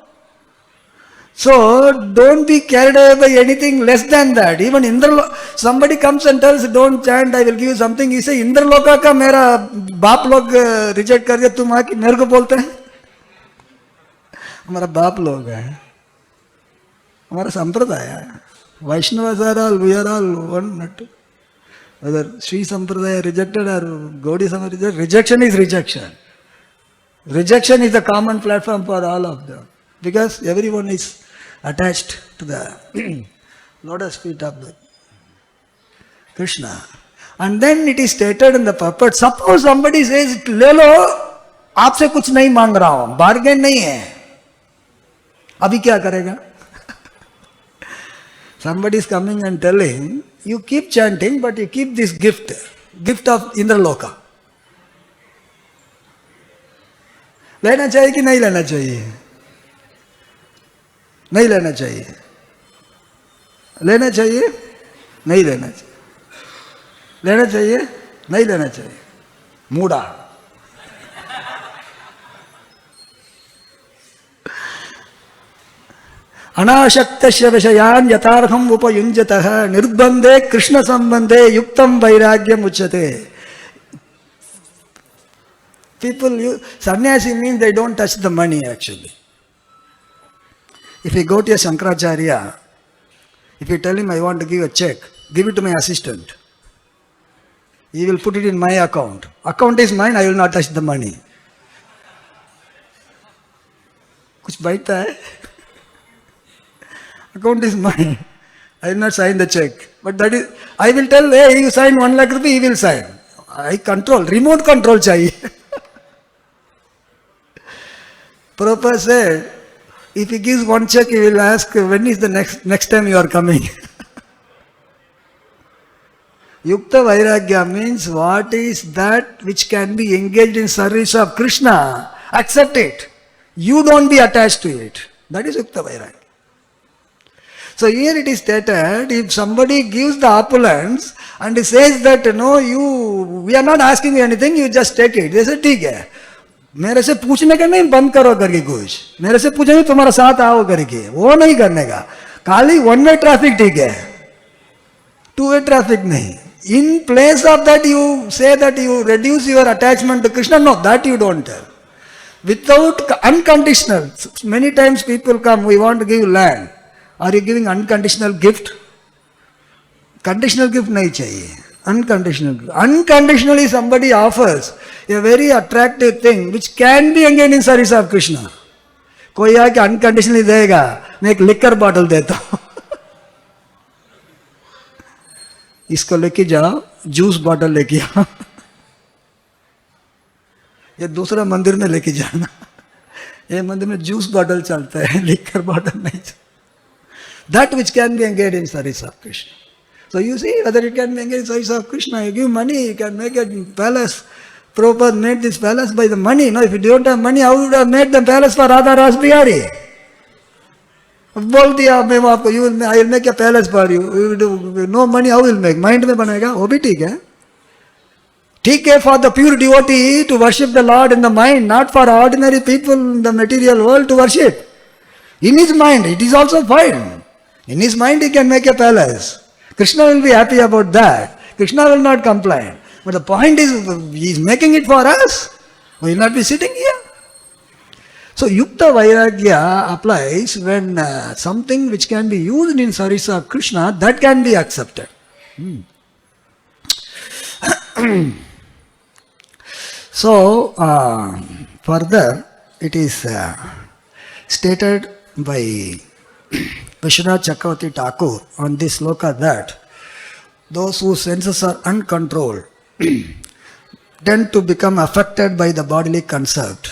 So don't be carried away by anything less than that. Even Indra, somebody comes and tells, don't chant, I will give you something. He say, Indra Loka का मेरा बाप लोग reject कर दिया, तुम आके मेरे को बोलते हैं. हमारा बाप लोग है, हमारा संप्रदाय है. Vaishnavas are all, we are all one, not whether Sri Sampradaya rejected or Gaudiya Sama rejected, rejection is rejection. Rejection is the common platform for all of them. Because everyone is attached to the lotus feet of the Krishna. And then it is stated in the purport, suppose somebody says, ले लो, आपसे कुछ नहीं मांग रहा हूं, bargain नहीं है, अभी क्या करेगा? Somebody is coming and telling, you keep chanting, but you keep this gift of Indra Loka. लेना चाहिए कि नहीं लेना चाहिए? नहीं लेना चाहिए. लेना चाहिए, नहीं लेना चाहिए. लेना चाहिए, नहीं लेना चाहिए. मूडा. अनाशक्तस्य विषयान् यथार्थम् उपयुञ्जतः निर्बन्धे कृष्ण संबंधे युक्तं वैराग्यम् उच्यते. People, sannyasi means they don't touch the money actually. If you go to a Shankaracharya, if you tell him, I want to give a check, give it to my assistant. He will put it in my account. Account is mine, I will not touch the money. कुछ बैठता है? Account is mine. I will not sign the check. But that is, I will tell, hey, you sign 1 lakh rupees, he will sign. I control, remote control चाहिए. Prabhupada said, if he gives 1 check, he will ask, when is the next time you are coming? Yukta Vairagya means what is that which can be engaged in service of Krishna. Accept it. You don't be attached to it. That is Yukta Vairagya. So here it is stated, if somebody gives the opulence and he says that, no, we are not asking you anything, you just take it. They say, ठीक है. मेरे से पूछने का नहीं बंद करो करके कुछ. मेरे से पूछेंगे तुम्हारा साथ आओ करके. वो नहीं करने का. खाली 1-way traffic ठीक है. 2-way traffic नहीं. In place of that you say that you reduce your attachment to Krishna. No, that you don't tell. Without unconditional. Many times people come, we want to give land. Are you giving unconditional gift? Conditional gift nahi chahiye. Unconditional gift. Unconditionally somebody offers a very attractive thing which can be engaged in service of Krishna. कोई आके unconditionally देगा, मैं एक liquor bottle देता हूँ. इसको लेके जाओ, जूस बॉटल लेके आओ, ये दूसरा मंदिर में लेके जाना, ये मंदिर में जूस बॉटल चलता है, लिकर बॉटल नहीं चलता. That which can be engaged in service of Krishna. So you see whether it can be engaged in service of Krishna. You give money, you can make a palace. Prabhupada made this palace by the money. No, if you don't have money, how would you have made the palace for Radha-Rasbihari? बोल दिया मैं आपको, I will make a palace for you. No money, how will make? Mind में बनेगा, वो भी ठीक है. ठीक है for the pure devotee to worship the Lord in the mind, not for ordinary people in the material world to worship. In his mind, it is also fine. In his mind, he can make a palace. Krishna will be happy about that. Krishna will not complain. But the point is, he is making it for us. We will not be sitting here. So, Yukta Vairagya applies when something which can be used in service of Krishna, that can be accepted. So, further, it is stated by Vishwanath Chakravarti Thakur on this sloka that those whose senses are uncontrolled tend to become affected by the bodily concept.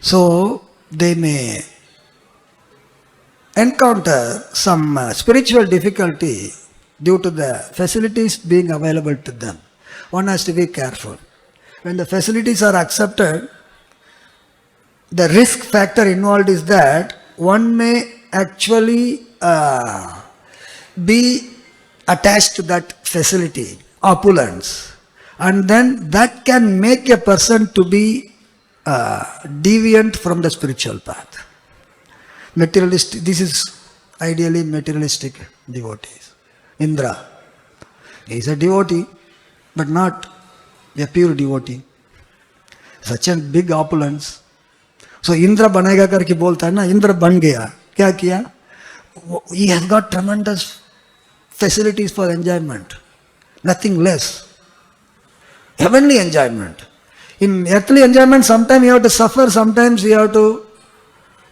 So, they may encounter some spiritual difficulty due to the facilities being available to them. One has to be careful. When the facilities are accepted, the risk factor involved is that one may actually be attached to that facility, opulence, and then that can make a person to be deviant from the spiritual path. Materialistic, this is ideally materialistic devotees. Indra, he is a devotee, but not a pure devotee. Such a big opulence. So Indra banega karke bolta hai na, Indra ban gaya. Kya kiya? He has got tremendous facilities for enjoyment. Nothing less. Heavenly enjoyment. In earthly enjoyment, sometimes you have to suffer, sometimes you have to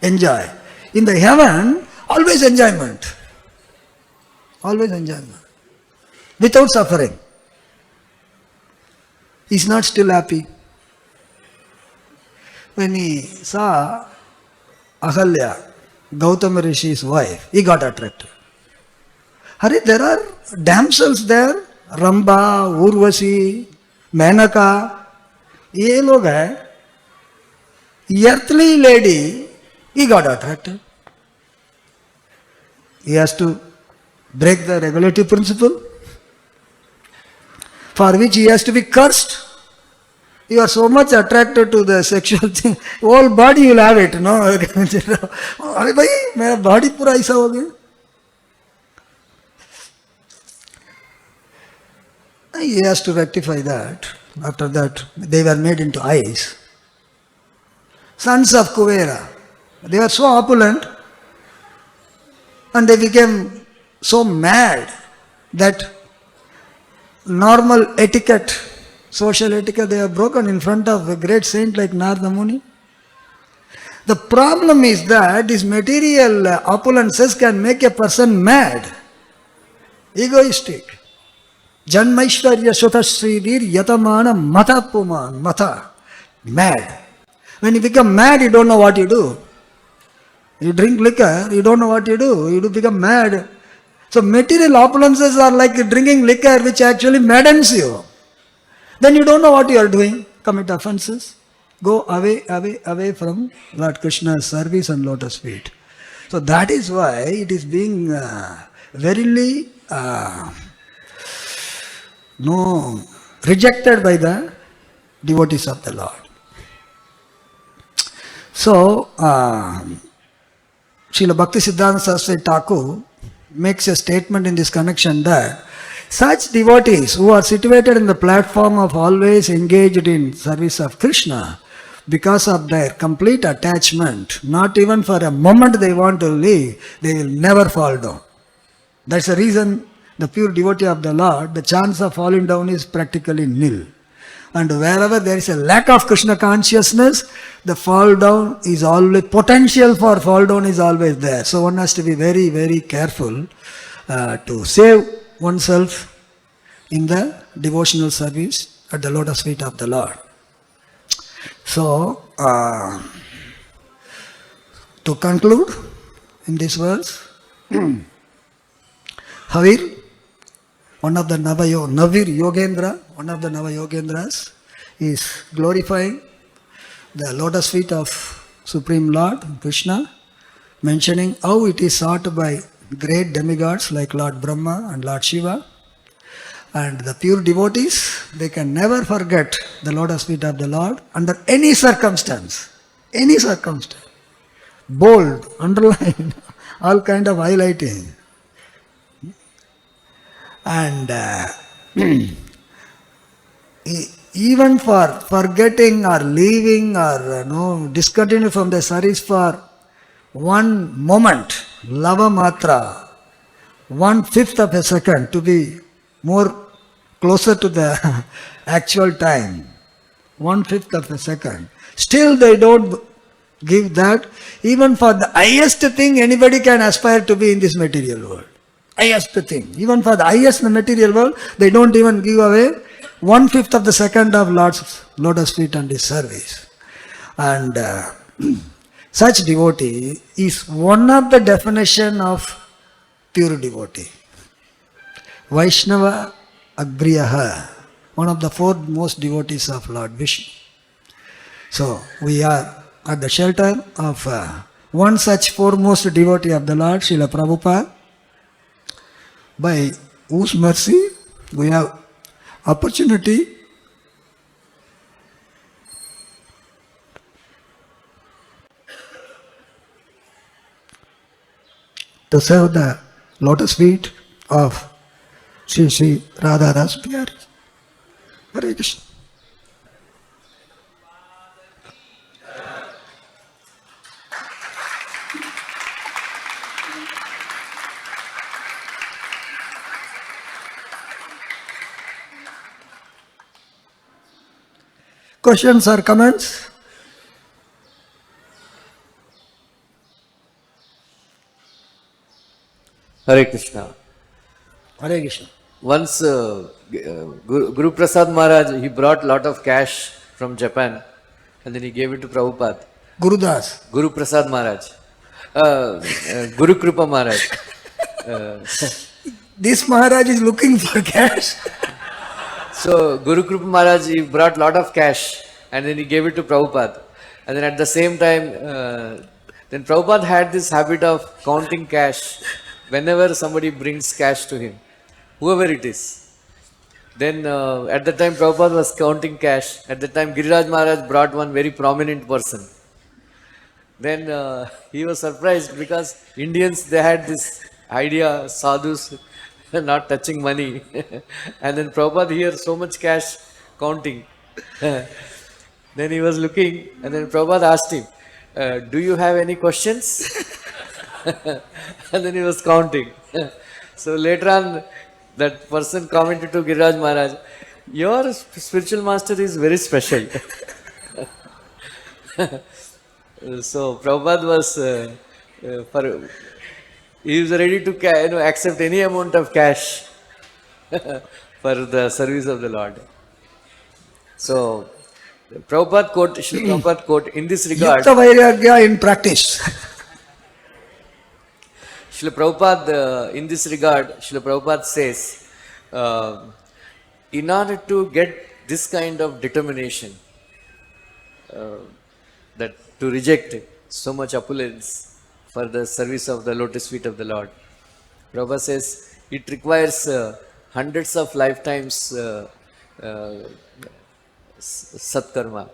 enjoy. In the heaven, always enjoyment. Always enjoyment. Without suffering. He is not still happy. When he saw Ahalya, Gautama Rishi's wife, he got attracted. Hare, there are damsels there, Ramba, Urvasi, Menaka, ये लोग है, earthly lady, he got attracted. He has to break the regulative principle, for which he has to be cursed. You are so much attracted to the sexual thing, whole body you will have it, no? अरे भाई मेरा body पूरा ऐसा हो गया. He has to rectify that. After that, they were made into ice. Sons of Kuvera, they were so opulent and they became so mad that normal etiquette, social etiquette, they have broken in front of a great saint like Narada Muni. The problem is that these material opulences can make a person mad, egoistic. Janmaishvarya Shutasridir Yatamana Mata Puman Mata. Mad. When you become mad, you don't know what you do. You drink liquor, you don't know what you do. You do become mad. So material opulences are like drinking liquor which actually maddens you. Then you don't know what you are doing. Commit offenses. Go away from Lord Krishna's service and lotus feet. So that is why it is being verily rejected by the devotees of the Lord. So, Srila Bhaktisiddhanta Saraswati Thakur makes a statement in this connection that such devotees who are situated in the platform of always engaged in service of Krishna, because of their complete attachment, not even for a moment they want to leave, they will never fall down. That's the reason the pure devotee of the Lord, the chance of falling down is practically nil. And wherever there is a lack of Krishna consciousness, the fall down is always, potential for fall down is always there. So one has to be very, very careful to save oneself in the devotional service at the lotus feet of the Lord. So, to conclude in this verse, Havir, one of the Navir Yogendra, one of the Nava Yogendras, is glorifying the lotus feet of Supreme Lord Krishna, mentioning how it is sought by great demigods like Lord Brahma and Lord Shiva. And the pure devotees, they can never forget the lotus feet of the Lord under any circumstance. Any circumstance. Bold, underlined, all kind of highlighting. And even for forgetting or leaving or discontinue from the service for one moment, lava matra, 1/5 of a second, to be more closer to the actual time, 1/5 of a second. Still they don't give that. Even for the highest thing anybody can aspire to be in this material world. Highest thing. Even for the highest in the material world, they don't even give away 1/5 of the second of Lord's lotus feet and his service. And such devotee is one of the definition of pure devotee. Vaishnava Agriyaha, one of the 4 most devotees of Lord Vishnu. So, we are at the shelter of one such foremost devotee of the Lord, Srila Prabhupada, by whose mercy we have opportunity to serve the lotus feet of SriSriRadhaRasbihari. Hare Krishna. Questions or comments? Hare Krishna. Hare Krishna. Once Guru Prasad Maharaj, he brought lot of cash from Japan and then he gave it to Prabhupada. Gurudas. Guru Prasad Maharaj. Guru Kripa Maharaj. This Maharaj is looking for cash. So Guru Kripa Maharaj, he brought lot of cash and then he gave it to Prabhupada. And then at the same time, then Prabhupada had this habit of counting cash whenever somebody brings cash to him, whoever it is. Then at the time Prabhupada was counting cash. At the time Giriraj Maharaj brought one very prominent person. Then he was surprised because Indians, they had this idea, sadhus not touching money. And then Prabhupada hears so much cash counting. Then he was looking and then Prabhupada asked him, do you have any questions? And then he was counting. So later on, that person commented to Giriraj Maharaj, your spiritual master is very special. So Prabhupada was, he was ready to accept any amount of cash for the service of the Lord. So Prabhupada quote, Srila Prabhupada quote, in this regard, Yukta Vairagya in practice. Srila Prabhupada, in this regard, Srila Prabhupada says, in order to get this kind of determination, that to reject so much opulence for the service of the lotus feet of the Lord, Prabhupada says, it requires hundreds of lifetimes satkarma.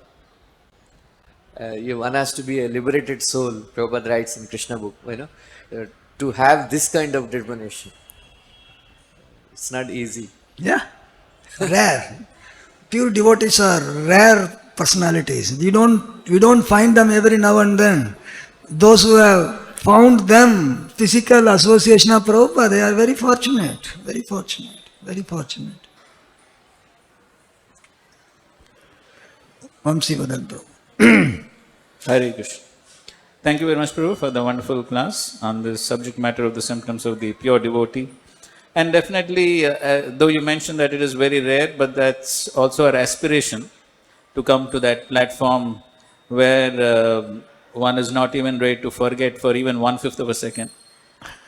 One has to be a liberated soul, Prabhupada writes in Krishna book, to have this kind of determination. It's not easy. Yeah. Rare. Pure devotees are rare personalities. We don't find them every now and then. Those who have found them, physical association of Prabhupada, they are very fortunate. Very fortunate. Very fortunate. Vamsi Vadal Prabhu. Hare Krishna. Thank you very much, Prabhu, for the wonderful class on the subject matter of the symptoms of the pure devotee. And definitely, though you mentioned that it is very rare, but that's also our aspiration to come to that platform where one is not even ready to forget for even 1/5 of a second.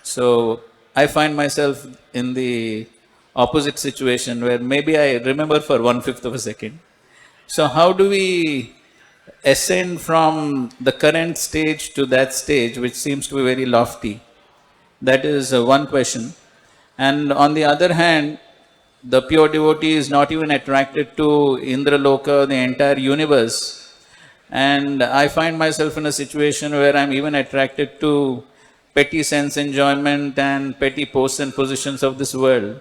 So I find myself in the opposite situation where maybe I remember for 1/5 of a second. So how do we ascend from the current stage to that stage, which seems to be very lofty? That is one question. And on the other hand, the pure devotee is not even attracted to Indraloka, the entire universe. And I find myself in a situation where I'm even attracted to petty sense enjoyment and petty posts and positions of this world.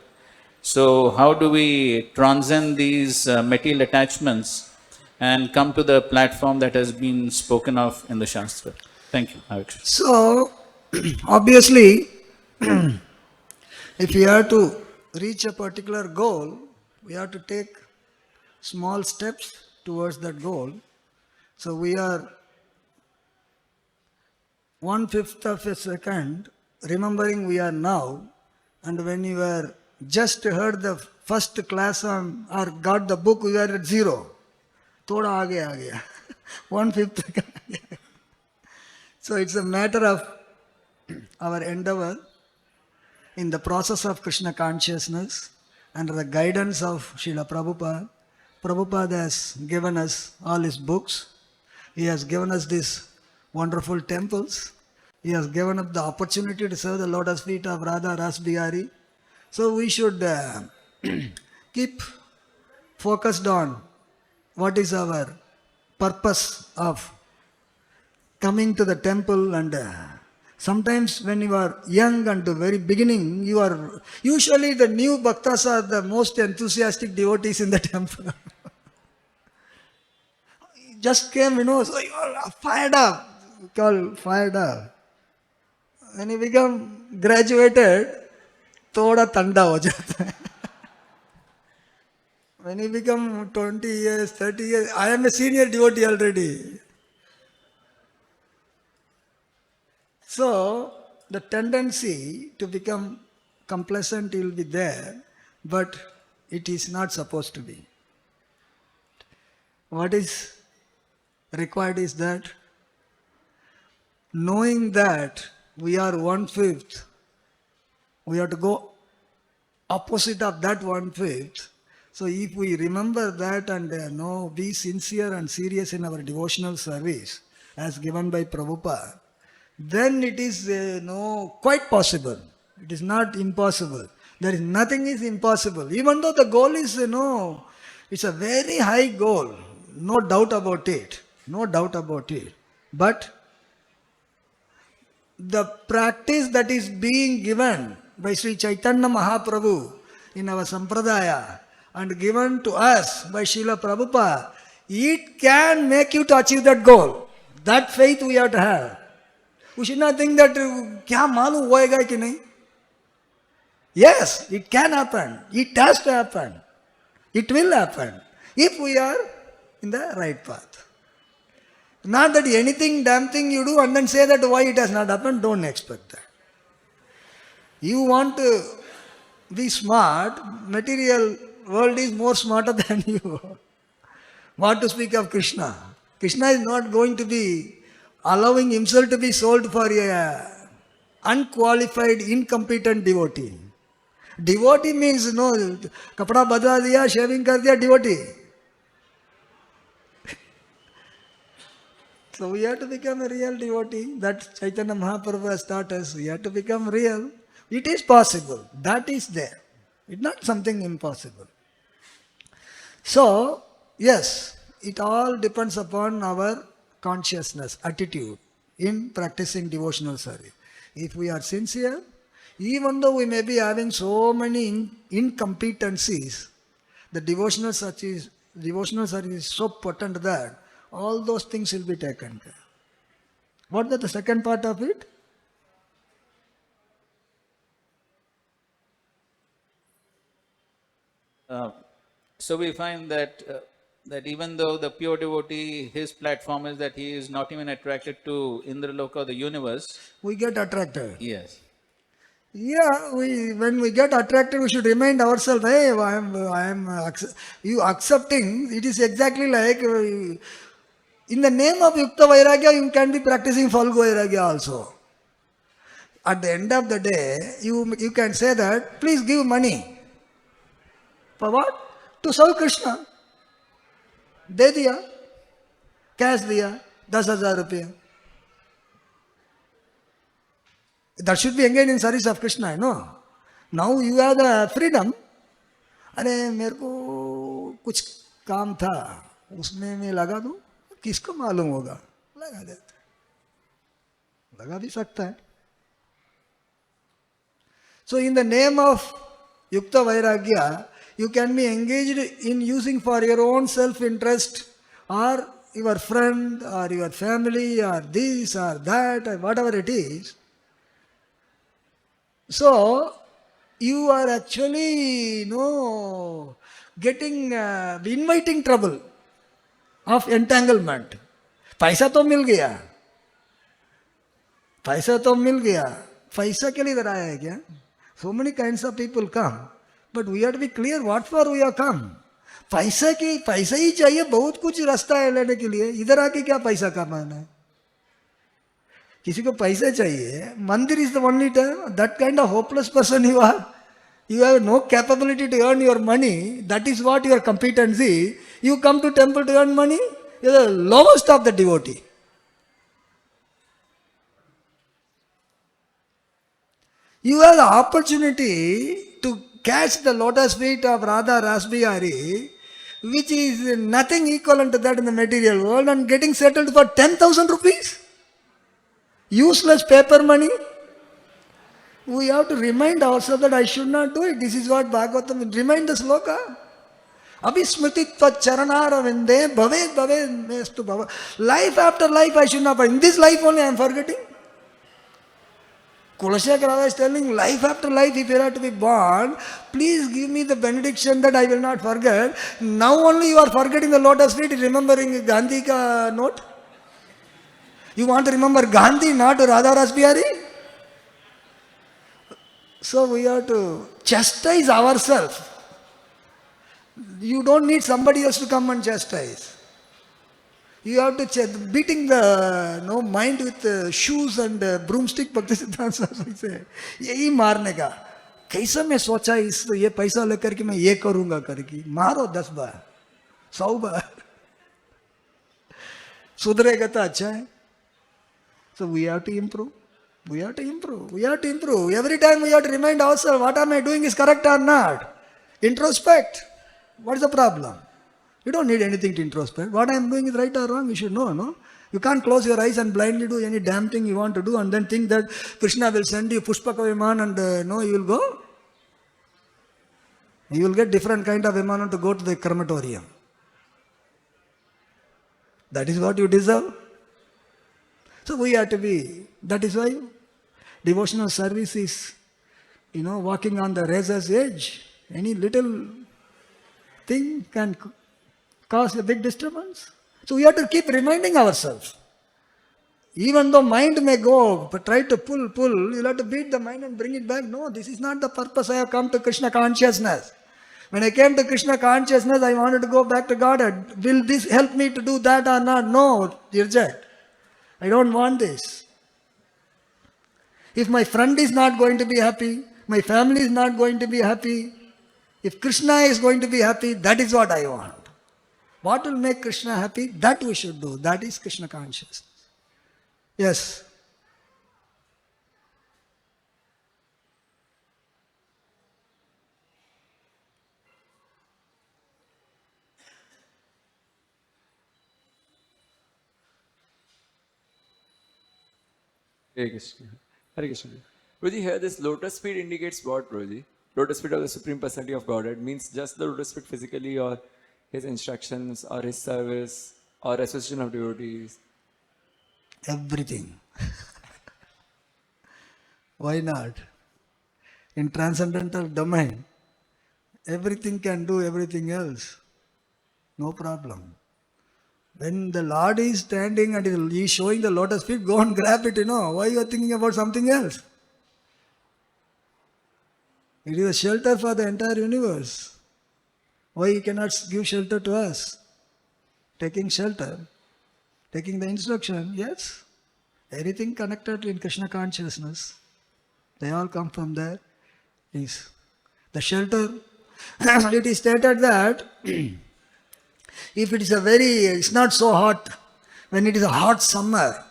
So, how do we transcend these material attachments and come to the platform that has been spoken of in the Shastra? Thank you. Hare Krishna. So, obviously, if we have to reach a particular goal, we have to take small steps towards that goal. So, we are 1/5 of a second remembering we are now, and when you were just heard the first class on or got the book, we were at 0. Thoda aage aa gaya. 1/5 second. So it's a matter of our endeavor in the process of Krishna consciousness under the guidance of Srila Prabhupada. Prabhupada has given us all his books. He has given us these wonderful temples. He has given us the opportunity to serve the lotus feet of Radha Rasbihari. So we should keep focused on what is our purpose of coming to the temple. And sometimes when you are young and the very beginning, you are usually the new bhaktas are the most enthusiastic devotees in the temple. Just came, so you are fired up. Called fired up. When you become graduated, thoda tanda ho jata hai. When you become 20 years, 30 years, I am a senior devotee already. So, the tendency to become complacent will be there, but it is not supposed to be. What is required is that knowing that we are 1/5, we have to go opposite of that 1/5. So if we remember that and be sincere and serious in our devotional service as given by Prabhupada, then it is quite possible. It is not impossible. There is nothing is impossible. Even though the goal is, it's a very high goal. No doubt about it. No doubt about it. But the practice that is being given by Sri Chaitanya Mahaprabhu in our Sampradaya and given to us by Srila Prabhupada, it can make you to achieve that goal. That faith we have to have. We should not think that kya malum hoega ki nahi. Yes, it can happen. It has to happen. It will happen if we are in the right path. Not that anything, damn thing you do and then say that why it has not happened, don't expect that. You want to be smart, material world is more smarter than you. What to speak of Krishna? Krishna is not going to be allowing himself to be sold for a unqualified, incompetent devotee. Devotee means, kapda badla diya, shaving kar diya, devotee. So we have to become a real devotee. That Chaitanya Mahaprabhu has taught us. We have to become real. It is possible. That is there. It's not something impossible. So, yes, it all depends upon our consciousness, attitude in practicing devotional service. If we are sincere, even though we may be having so many incompetencies, the devotional service is so potent that all those things will be taken care. What was the second part of it? So we find that that even though the pure devotee, his platform is that he is not even attracted to Indraloka, the universe. We get attracted. Yes. Yeah, when we get attracted, we should remind ourselves, hey, you accepting, it is exactly like, in the name of Yukta Vairagya, you can be practicing Falgu Vairagya also. At the end of the day, you can say that, please give money. For what? To serve Krishna. De diya, cash diya, 10,000 rupees. That should be engaged in service of Krishna, I know. Now you have the freedom. अरे मेरे को कुछ काम था उसमें मैं लगा दूं, किसको मालूम होगा, लगा देते, लगा भी सकता है. So in the name of Yukta Vairagya, you can be engaged in using for your own self-interest or your friend or your family or this or that or whatever it is. So you are actually getting inviting trouble of entanglement. पैसा तो मिल गया, पैसा तो मिल गया, पैसा के लिए इधर आया है क्या? So many kinds of people come, but we have to be clear what for we have come. पैसा ही चाहिए, बहुत कुछ रास्ता है लेने के लिए, इधर आके क्या पैसा कमाना है? किसी को पैसा चाहिए, मंदिर is the only time. That kind of hopeless person you are. You have no capability to earn your money. That is what your competency. You come to temple to earn money. You are the lowest of the devotee. You have the opportunity to catch the lotus feet of Radha Rasbihari, which is nothing equivalent to that in the material world, and getting settled for 10,000 rupees. Useless paper money. We have to remind ourselves that I should not do it. This is what Bhagavatam remind the sloka. Abhismrititva charanaravinde bhaved mestu bhava. Life after life I should not, but in this life only I am forgetting. Kulashekara is telling, life after life, if you are to be born, please give me the benediction that I will not forget. Now only you are forgetting the lotus feet, remembering Gandhi ka note. You want to remember Gandhi, not Radha Rasbihari? So we have to chastise ourselves. You don't need somebody else to come and chastise. You have to beating the mind with shoes and broomstick. Bhakti Siddhanta Saraswati say, यही मारने का. कैसा मैं सोचा इस ये पैसा लेकर के मैं ये करूँगा करके मारो 10 बार 100 बार सुधरेगा तो अच्छा है. So we have to improve. We have to improve. We have to improve. Every time we have to remind ourselves, what am I doing is correct or not? Introspect. What is the problem? You don't need anything to introspect. What I am doing is right or wrong, you should know, no? You can't close your eyes and blindly do any damn thing you want to do and then think that Krishna will send you Pushpaka Viman and you will go. You will get different kind of Viman to go to the crematorium. That is what you deserve. So we have to be, that is why devotional service is, walking on the razor's edge. Any little thing can cause a big disturbance. So we have to keep reminding ourselves. Even though mind may go, but try to pull, you'll have to beat the mind and bring it back. No, this is not the purpose. I have come to Krishna consciousness. When I came to Krishna consciousness, I wanted to go back to God. Will this help me to do that or not? No, reject. I don't want this. If my friend is not going to be happy, my family is not going to be happy, if Krishna is going to be happy, that is what I want. What will make Krishna happy? That we should do. That is Krishna consciousness. Yes. Hare Krishna. Hare Krishna. Prabhuji, here this lotus feet indicates what, Prabhuji? Lotus feet of the Supreme Personality of Godhead means just the lotus feet physically, or his instructions, or his service, or association of devotees? Everything. Why not? In transcendental domain, everything can do everything else. No problem. When the Lord is standing and he is showing the lotus feet, go and grab it, Why you are thinking about something else? It is a shelter for the entire universe. Why he cannot give shelter to us? Taking shelter, taking the instruction, yes. Everything connected in Krishna consciousness, they all come from there. Is the shelter. It is stated that if it is it's not so hot, when it is a hot summer,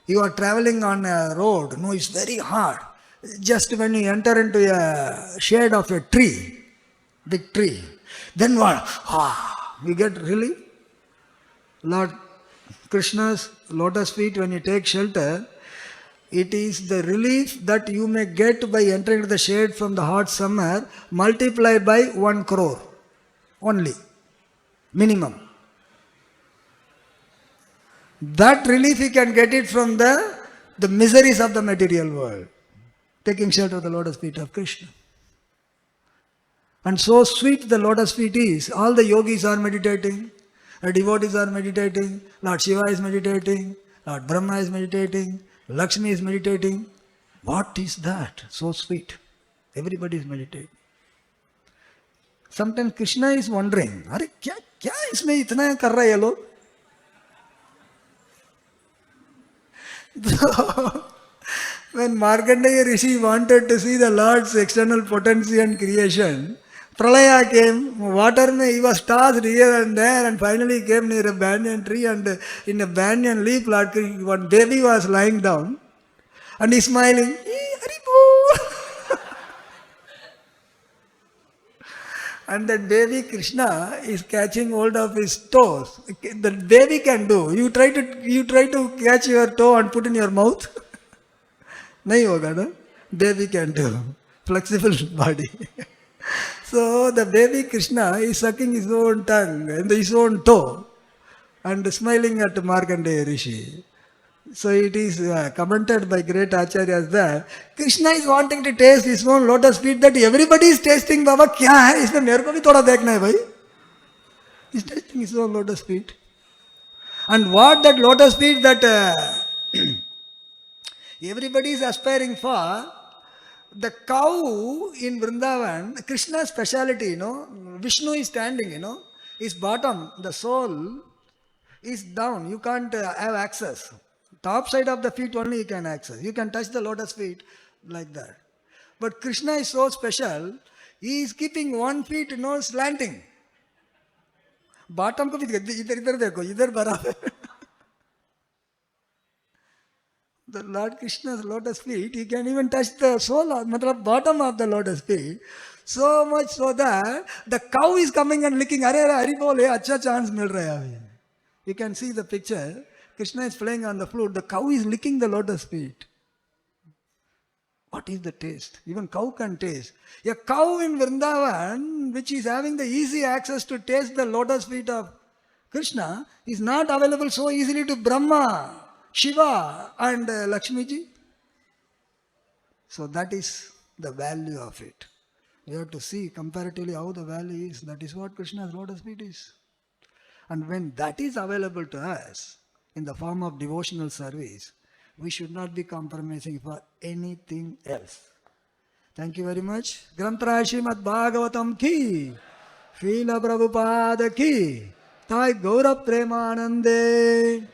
you are traveling on a road, no, it's very hot. Just when you enter into a shade of a tree, big tree, then what? You get relief. Lord Krishna's lotus feet, when you take shelter, it is the relief that you may get by entering into the shade from the hot summer, multiplied by 1 crore only, minimum. That relief you can get it from the miseries of the material world, taking shelter of the lotus feet of Krishna. And so sweet the lotus feet is. All the yogis are meditating, the devotees are meditating, Lord Shiva is meditating, Lord Brahma is meditating, Lakshmi is meditating. What is that? So sweet. Everybody is meditating. Sometimes Krishna is wondering, अरे क्या इसमें इतना कर रहा है ये लोग? When Markandeya Rishi wanted to see the Lord's external potency and creation, Pralaya came, water he was tossed here and there, and finally came near a banyan tree, and in a banyan leaf, Lord, one Devi was lying down, and he's smiling. And the Devi Krishna is catching hold of his toes. The Devi can do. You try to catch your toe and put in your mouth. Nahi hoga na? Devi can do. Flexible body. So the Devi Krishna is sucking his own tongue and his own toe and smiling at Markandeya Rishi. So it is commented by great acharyas that Krishna is wanting to taste his own lotus feet, that everybody is tasting. Baba, kya hai? Isme mere ko bhi thoda dekhna hai bhai. He is tasting his own lotus feet. And what that lotus feet that everybody is aspiring for, the cow in Vrindavan, Krishna's speciality, Vishnu is standing, his bottom, the soul is down. You can't have access. Top side of the feet only you can access. You can touch the lotus feet like that. But Krishna is so special, he is keeping one feet, slanting. Bottom ko bhi idhar dekho, idhar barabar. The Lord Krishna's lotus feet, he can even touch the sole, bottom of the lotus feet. So much so that the cow is coming and licking. Hare Hari bol, acha chance mil raha hai. You can see the picture. Krishna is playing on the flute. The cow is licking the lotus feet. What is the taste? Even cow can taste. A cow in Vrindavan, which is having the easy access to taste the lotus feet of Krishna, is not available so easily to Brahma, Shiva and Lakshmi ji. So that is the value of it. You have to see comparatively how the value is. That is what Krishna's lotus feet is. And when that is available to us in the form of devotional service, we should not be compromising for anything else. Thank you very much. Granthra Srimad Bhagavatam ki, Srila Prabhupada ki, Tai Gaura Premanande.